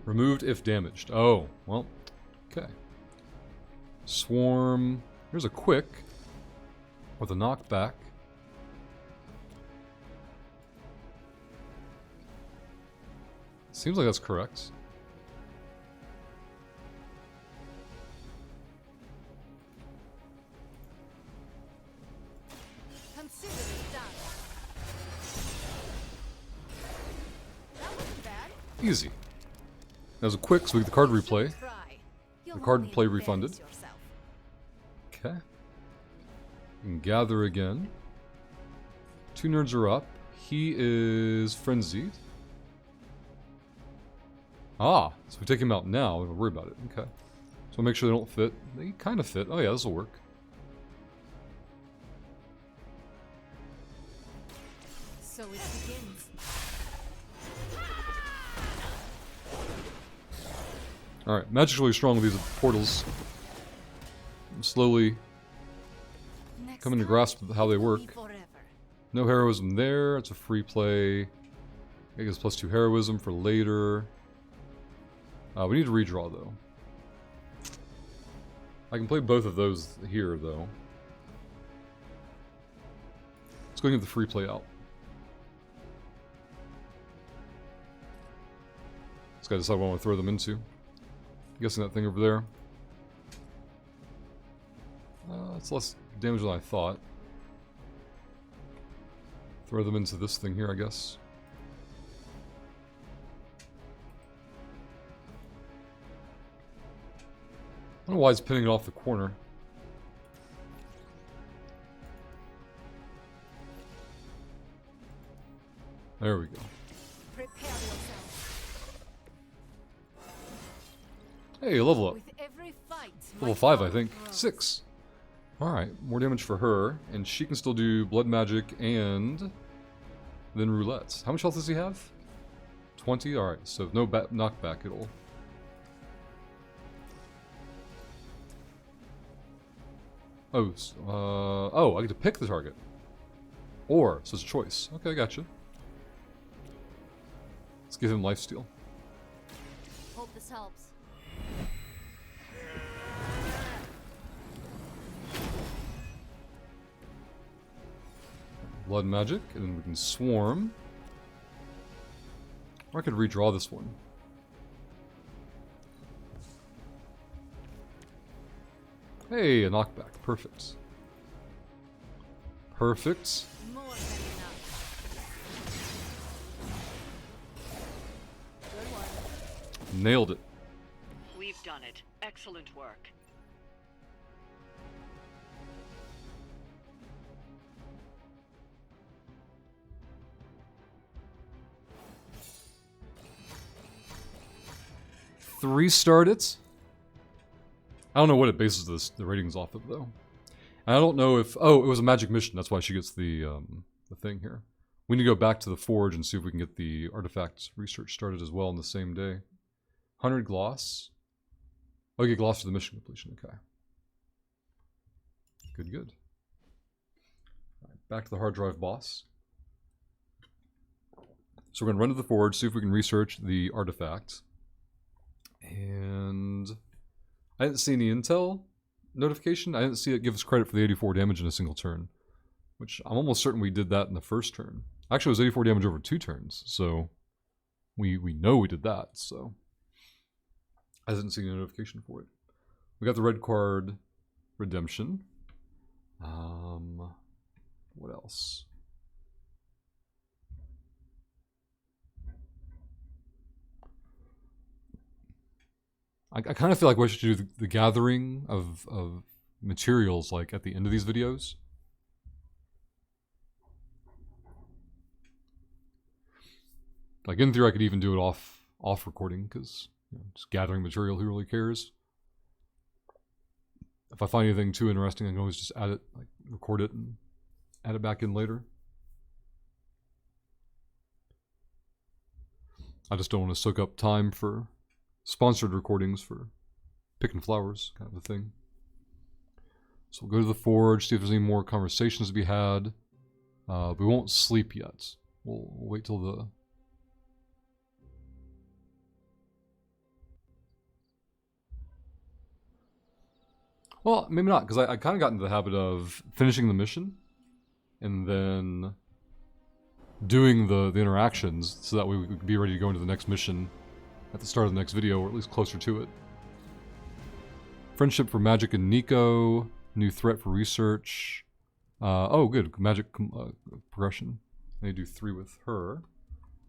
Removed if damaged. Oh, well, okay. Swarm. Here's a quick with a knockback. Seems like that's correct. Consider it done. That wasn't bad. Easy. That was a quick, so we get the card replay. The card play refunded. Okay. And gather again. 2 nerds are up. He is frenzied. Ah, so we take him out now. We don't worry about it. Okay. So we'll make sure they don't fit. They kind of fit. Oh yeah, this will work. So it begins. Alright, magic's really strong with these portals. I'm slowly coming to grasp with how they work. No heroism there. It's a free play. I guess +2 heroism for later. We need to redraw though. I can play both of those here though. Let's go get the free play out. Just gotta decide what I want to throw them into. I'm guessing that thing over there. It's less damage than I thought. Throw them into this thing here, I guess. I don't know why it's pinning it off the corner. There we go. Prepare yourself. Hey, level up. With every fight, Level 5, I think. 6. Alright, more damage for her. And she can still do blood magic and then roulette. How much health does he have? 20? Alright, so no knockback at all. Oh, I get to pick the target. Or, so it's a choice. Okay, gotcha. Let's give him lifesteal. Hope this helps. blood magic, and then we can swarm. Or I could redraw this one. Hey, a knockback. Perfect. Perfect. More than enough. Good one. Nailed it. We've done it. Excellent work. Three-starred it. I don't know what it bases the ratings off of, though. And I don't know if... Oh, it was a magic mission. That's why she gets the thing here. We need to go back to the forge and see if we can get the artifact research started as well on the same day. 100 gloss. Oh, get gloss for the mission completion. Okay. Good, good. All right, back to the hard drive boss. So we're going to run to the forge, see if we can research the artifact. And I didn't see any intel notification. I didn't see it give us credit for the 84 damage in a single turn, which I'm almost certain we did that in the first turn. Actually, it was 84 damage over 2 turns, so we know we did that. So I didn't see any notification for it. We got the red card redemption. What else? I kind of feel like we should do the gathering of materials like at the end of these videos. Like in theory, I could even do it off recording because just gathering material. Who really cares? If I find anything too interesting, I can always just add it, like record it and add it back in later. I just don't want to soak up time for sponsored recordings for picking flowers, kind of a thing. So we'll go to the forge, see if there's any more conversations to be had. We won't sleep yet. We'll wait till the... Well, maybe not, because I kind of got into the habit of finishing the mission and then doing the interactions so that we could be ready to go into the next mission at the start of the next video, or at least closer to it. Friendship for Magic and Nico. New threat for research. Oh, good. Magic progression. I need to do 3 with her.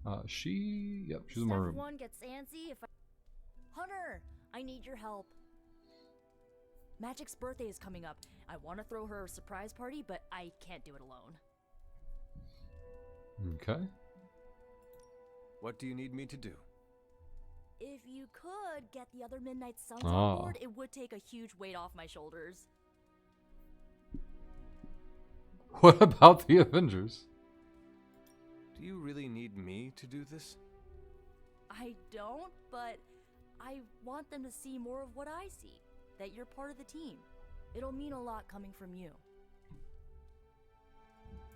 Yep, she's in my room. One gets antsy if Hunter, I need your help. Magic's birthday is coming up. I want to throw her a surprise party, but I can't do it alone. Okay. What do you need me to do? If you could get the other Midnight Suns on board, it would take a huge weight off my shoulders. What about the Avengers? Do you really need me to do this? I don't, but I want them to see more of what I see. That you're part of the team. It'll mean a lot coming from you.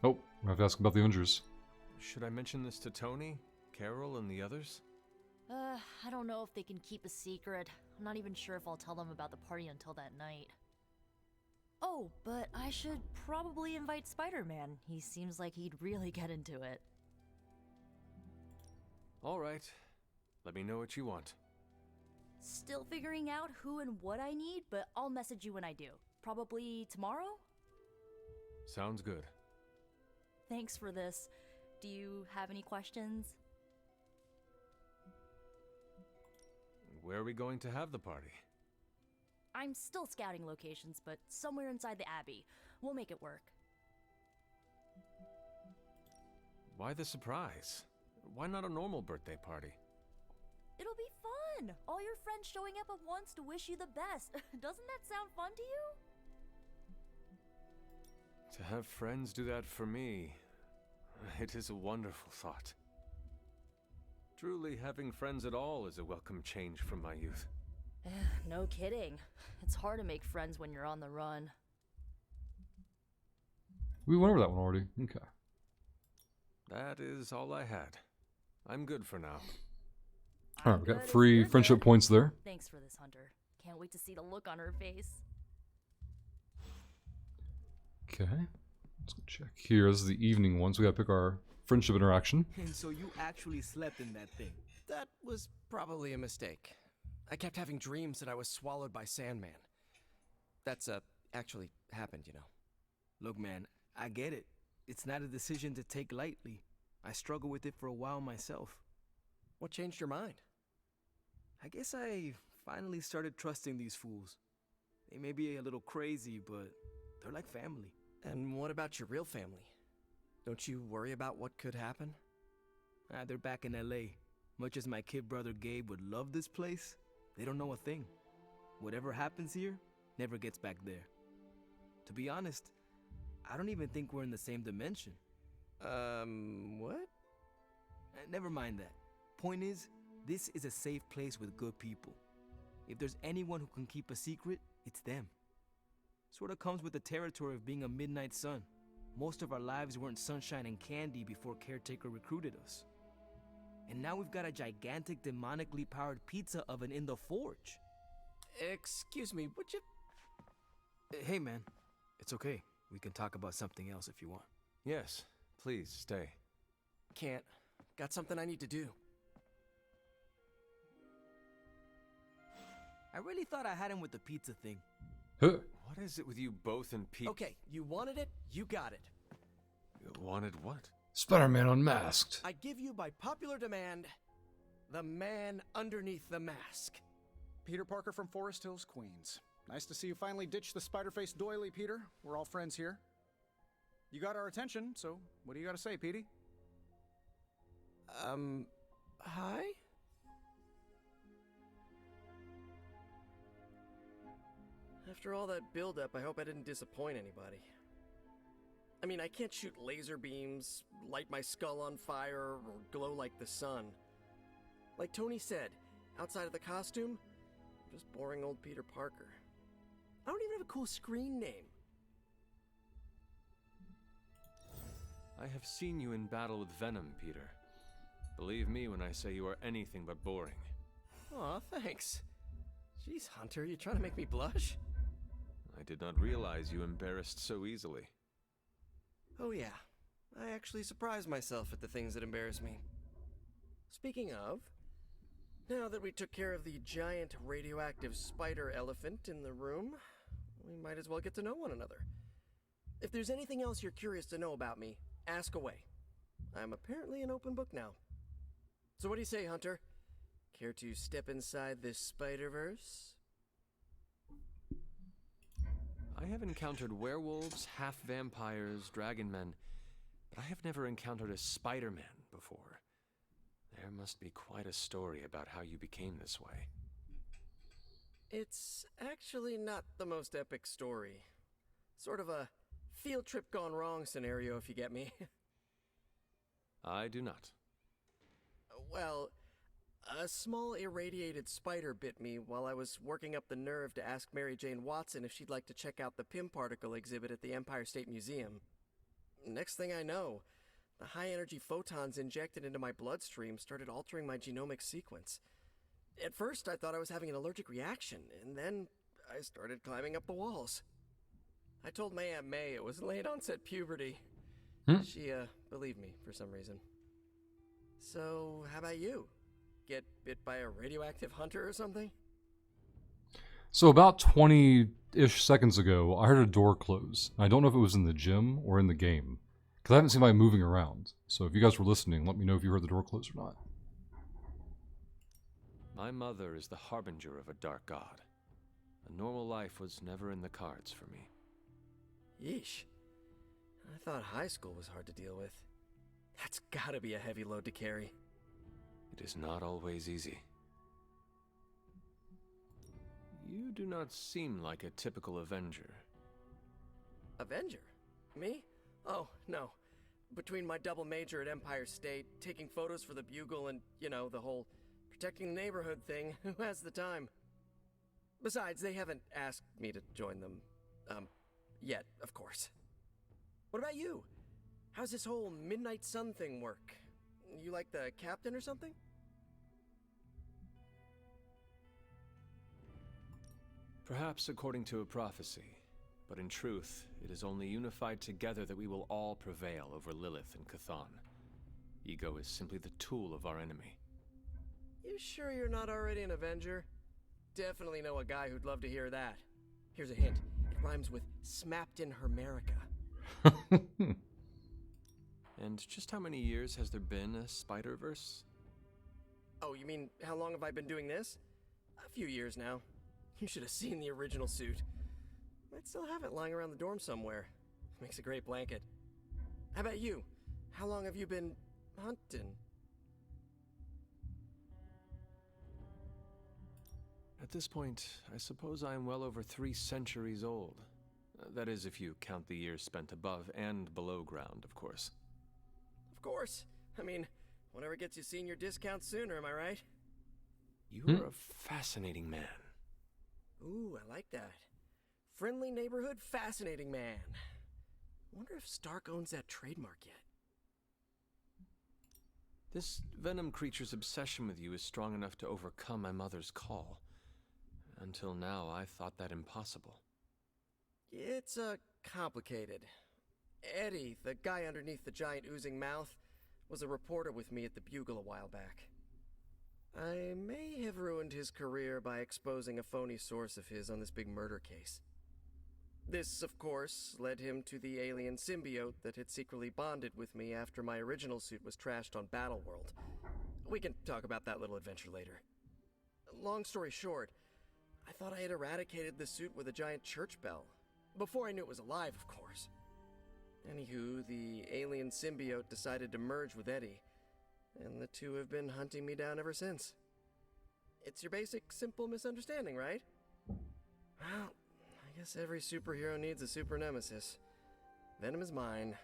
Oh, I have to ask about the Avengers. Should I mention this to Tony, Carol, and the others? I don't know if they can keep a secret. I'm not even sure if I'll tell them about the party until that night. Oh, but I should probably invite Spider-Man. He seems like he'd really get into it. All right. Let me know what you want. Still figuring out who and what I need, but I'll message you when I do. Probably tomorrow? Sounds good. Thanks for this. Do you have any questions? Where are we going to have the party? I'm still scouting locations, but somewhere inside the Abbey. We'll make it work. Why the surprise? Why not a normal birthday party? It'll be fun! All your friends showing up at once to wish you the best. Doesn't that sound fun to you? To have friends do that for me, it is a wonderful thought. Truly, having friends at all is a welcome change from my youth. No kidding. It's hard to make friends when you're on the run. We went over that one already. Okay. That is all I had. I'm good for now. Alright, we got free friendship points there. Thanks for this, Hunter. Can't wait to see the look on her face. Okay. Let's go check here. This is the evening one, so we gotta pick our friendship interaction. And so you actually slept in that thing. That was probably a mistake. I kept having dreams that I was swallowed by Sandman. That's, actually happened, you know. Look, man, I get it. It's not a decision to take lightly. I struggled with it for a while myself. What changed your mind? I guess I finally started trusting these fools. They may be a little crazy, but they're like family. And what about your real family? Don't you worry about what could happen? They're back in LA. Much as my kid brother Gabe would love this place, they don't know a thing. Whatever happens here never gets back there. To be honest, I don't even think we're in the same dimension. What? Never mind that. Point is, this is a safe place with good people. If there's anyone who can keep a secret, it's them. Sorta comes with the territory of being a Midnight Sun. Most of our lives weren't sunshine and candy before Caretaker recruited us. And now we've got a gigantic demonically powered pizza oven in the forge. Excuse me, would you... Hey man, it's okay. We can talk about something else if you want. Yes, please stay. Can't. Got something I need to do. I really thought I had him with the pizza thing. What is it with you both and Pete? Okay, you wanted it, you got it. You wanted what? Spider-Man Unmasked. I give you by popular demand, the man underneath the mask. Peter Parker from Forest Hills, Queens. Nice to see you finally ditch the spider-faced doily, Peter. We're all friends here. You got our attention, so what do you got to say, Petey? Hi? After all that build-up, I hope I didn't disappoint anybody. I mean, I can't shoot laser beams, light my skull on fire, or glow like the sun. Like Tony said, outside of the costume, I'm just boring old Peter Parker. I don't even have a cool screen name. I have seen you in battle with Venom, Peter. Believe me when I say you are anything but boring. Aw, thanks. Jeez, Hunter, you trying to make me blush? I did not realize you embarrassed so easily. Oh yeah, I actually surprise myself at the things that embarrass me. Speaking of, now that we took care of the giant radioactive spider elephant in the room, we might as well get to know one another. If there's anything else you're curious to know about me, ask away. I'm apparently an open book now. So what do you say, Hunter? Care to step inside this Spider-Verse? I have encountered werewolves, half-vampires, dragon men, but I have never encountered a Spider-Man before. There must be quite a story about how you became this way. It's actually not the most epic story. Sort of a field trip gone wrong scenario, if you get me. I do not. Well, a small irradiated spider bit me while I was working up the nerve to ask Mary Jane Watson if she'd like to check out the Pym particle exhibit at the Empire State Museum. Next thing I know, the high-energy photons injected into my bloodstream started altering my genomic sequence. At first, I thought I was having an allergic reaction, and then I started climbing up the walls. I told my Aunt May it was late-onset puberty. She, believed me for some reason. So, how about you? Get bit by a radioactive hunter or something? So about 20-ish seconds ago, I heard a door close. I don't know if it was in the gym or in the game, because I haven't seen anybody moving around. So if you guys were listening, let me know if you heard the door close or not. My mother is the harbinger of a dark god. A normal life was never in the cards for me. Yeesh. I thought high school was hard to deal with. That's gotta be a heavy load to carry. It is not always easy. You do not seem like a typical Avenger. Avenger? Me? Oh, no. Between my double major at Empire State, taking photos for the Bugle, and, you know, the whole protecting the neighborhood thing, who has the time? Besides, they haven't asked me to join them. Yet, of course. What about you? How's this whole Midnight Sun thing work? You like the captain or something? Perhaps according to a prophecy, But in truth, it is only unified together that we will all prevail over Lilith and Cthon. Ego is simply the tool of our enemy. You sure you're not already an Avenger? Definitely know a guy who'd love to hear that. Here's a hint. It rhymes with smapped in Hermerica. And just how many years has there been a Spider-Verse? Oh, you mean how long have I been doing this? A few years now. You should have seen the original suit. I'd still have it lying around the dorm somewhere. Makes a great blanket. How about you? How long have you been hunting? At this point, I suppose I am well over 3 centuries old. That is, if you count the years spent above and below ground, of course. Of course. I mean, whatever gets you senior discount sooner, am I right? You are a fascinating man. Ooh, I like that. Friendly neighborhood, fascinating man. Wonder if Stark owns that trademark yet. This venom creature's obsession with you is strong enough to overcome my mother's call. Until now, I thought that impossible. It's, complicated. Eddie, the guy underneath the giant oozing mouth, was a reporter with me at the Bugle a while back. I may have ruined his career by exposing a phony source of his on this big murder case. This, of course, led him to the alien symbiote that had secretly bonded with me after my original suit was trashed on Battleworld. We can talk about that little adventure later. Long story short, I thought I had eradicated the suit with a giant church bell. Before I knew it was alive, of course. Anywho, the alien symbiote decided to merge with Eddie, and the two have been hunting me down ever since. It's your basic, simple misunderstanding, right? Well, I guess every superhero needs a super nemesis. Venom is mine.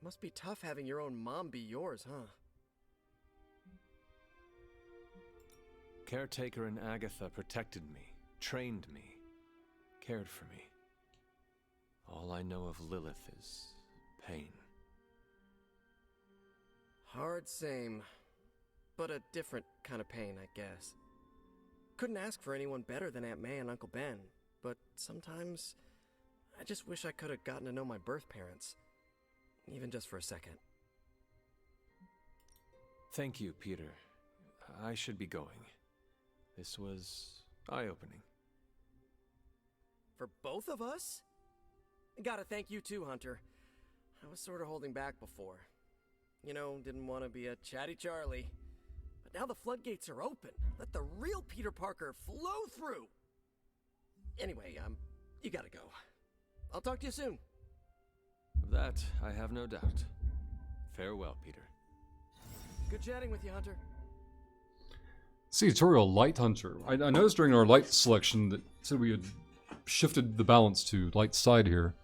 Must be tough having your own mom be yours, huh? Caretaker and Agatha protected me, trained me, cared for me. All I know of Lilith is pain. Hard same, but a different kind of pain, I guess. Couldn't ask for anyone better than Aunt May and Uncle Ben, but sometimes I just wish I could have gotten to know my birth parents, even just for a second. Thank you, Peter. I should be going. This was eye-opening. For both of us? Gotta thank you too, Hunter. I was sort of holding back before. You know, didn't want to be a chatty Charlie. But now the floodgates are open. Let the real Peter Parker flow through. Anyway, you gotta go. I'll talk to you soon. Of that, I have no doubt. Farewell, Peter. Good chatting with you, Hunter. See, tutorial Light Hunter. I noticed during our light selection that said we had shifted the balance to light side here.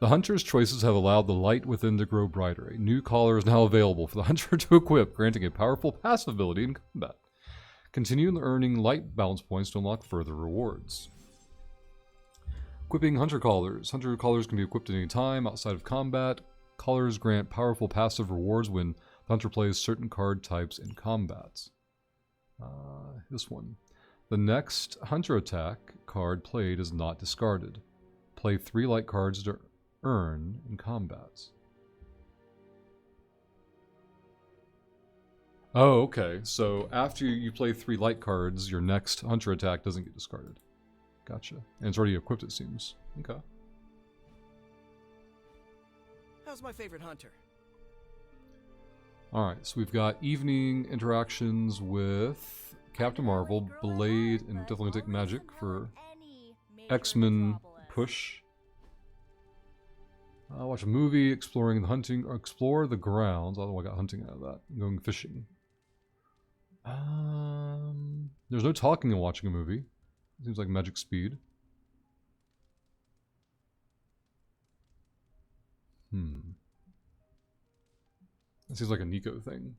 The hunter's choices have allowed the light within to grow brighter. A new collar is now available for the hunter to equip, granting a powerful passive ability in combat. Continue earning light balance points to unlock further rewards. Equipping hunter collars. Hunter collars can be equipped at any time outside of combat. Collars grant powerful passive rewards when the hunter plays certain card types in combats. This one. The next hunter attack card played is not discarded. Play 3 light cards to earn in combats. Oh, okay. So after you play 3 light cards, your next hunter attack doesn't get discarded. Gotcha. And it's already equipped, it seems. Okay. How's my favorite hunter? Alright, so we've got evening interactions with Captain Marvel, Blade, and definitely take Magic for X-Men push. Watch a movie, exploring the hunting, or explore the grounds. Although I got hunting out of that. Going fishing. There's no talking and watching a movie. Seems like magic speed. That seems like a Nico thing.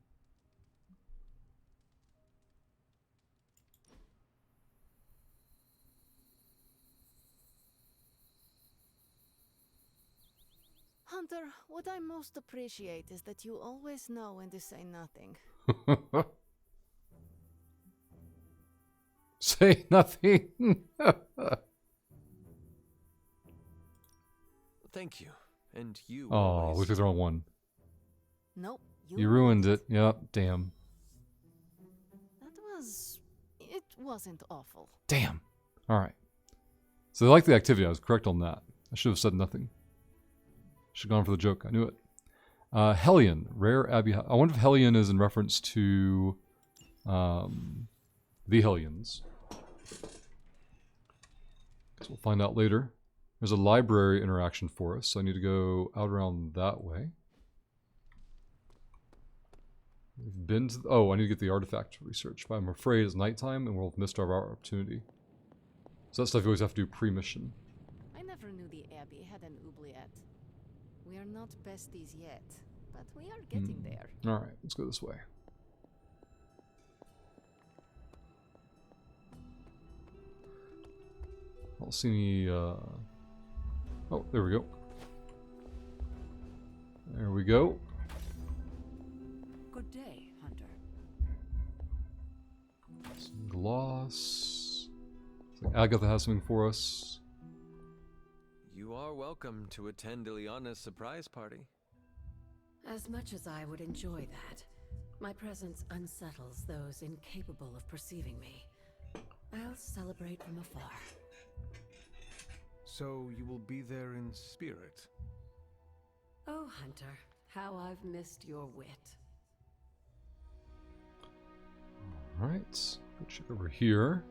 Hunter, what I most appreciate is that you always know when to say nothing. Say nothing. Thank you. And you. Oh, always. we took the wrong one. Nope. You ruined it. Yep, damn. It wasn't awful. Damn. Alright. So they like the activity. I was correct on that. I should have said nothing. Should have gone for the joke. I knew it. Hellion. Rare Abbey. I wonder if Hellion is in reference to the Hellions. Guess we'll find out later. There's a library interaction for us, so I need to go out around that way. We've been to... Oh, I need to get the artifact research, but I'm afraid it's nighttime and we'll have missed our opportunity. So that stuff you always have to do pre-mission. I never knew the Abbey had an oubliette. We are not besties yet, but we are getting there. Alright, let's go this way. I don't see any... Oh, there we go. There we go. Good day, Hunter. Some gloss. Looks like Agatha has something for us. You are welcome to attend Ileana's surprise party. As much as I would enjoy that, my presence unsettles those incapable of perceiving me. I'll celebrate from afar. So you will be there in spirit? Oh, Hunter, how I've missed your wit. Alright, go check over here.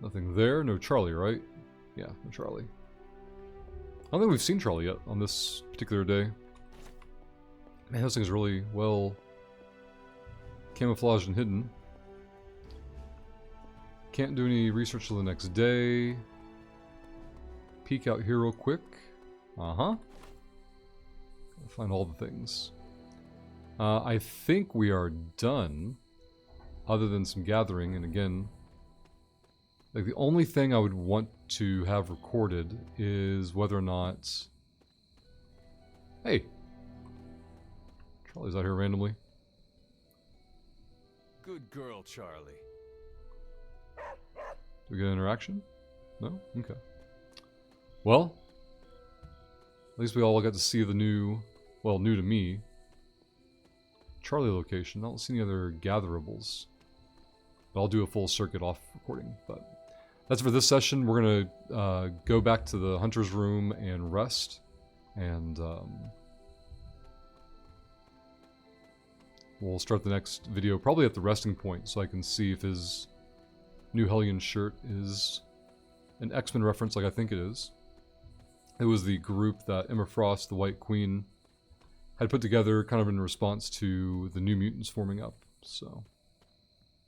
Nothing there. No Charlie, right? Yeah, no Charlie. I don't think we've seen Charlie yet on this particular day. Man, this thing's really well camouflaged and hidden. Can't do any research till the next day. Peek out here real quick. Uh-huh. Find all the things. I think we are done. Other than some gathering, and again, like the only thing I would want to have recorded is whether or not... Hey! Charlie's out here randomly. Good girl, Charlie. Do we get an interaction? No? Okay. Well, at least we all got to see the new, well, new to me, Charlie location. I don't see any other gatherables. But I'll do a full circuit off recording. But that's for this session. We're going to go back to the hunter's room and rest. And we'll start the next video probably at the resting point so I can see if his new Hellion shirt is an X-Men reference like I think it is. It was the group that Emma Frost, the White Queen, had put together kind of in response to the New Mutants forming up. So,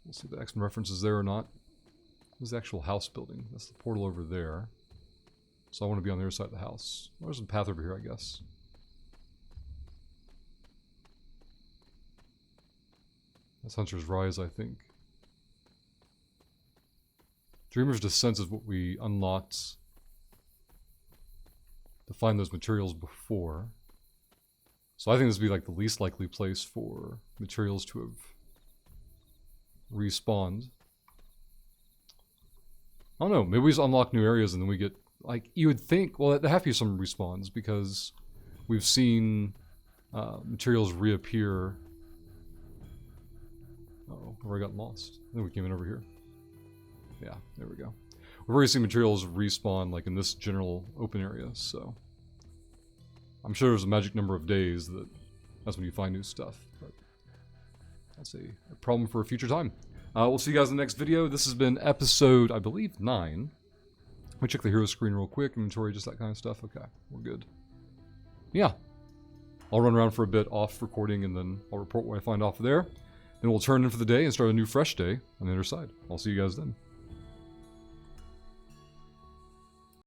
we'll see if the X-Men reference is there or not. This is the actual house building. That's the portal over there. So I want to be on the other side of the house. There's a path over here, I guess. That's Hunter's Rise, I think. Dreamer's Descent is what we unlocked to find those materials before. So I think this would be like the least likely place for materials to have respawned. I don't know, maybe we just unlock new areas and then we get, like, you would think, well, there have to be some respawns because we've seen materials reappear. Uh-oh, have I gotten lost? I think we came in over here. Yeah, there we go. We've already seen materials respawn, like, in this general open area, so... I'm sure there's a magic number of days that's when you find new stuff, but... That's a problem for a future time. We'll see you guys in the next video. This has been episode, I believe, 9. Let me check the hero screen real quick, inventory, just that kind of stuff. Okay, we're good. Yeah. I'll run around for a bit off recording, and then I'll report what I find off there. Then we'll turn in for the day and start a new fresh day on the other side. I'll see you guys then.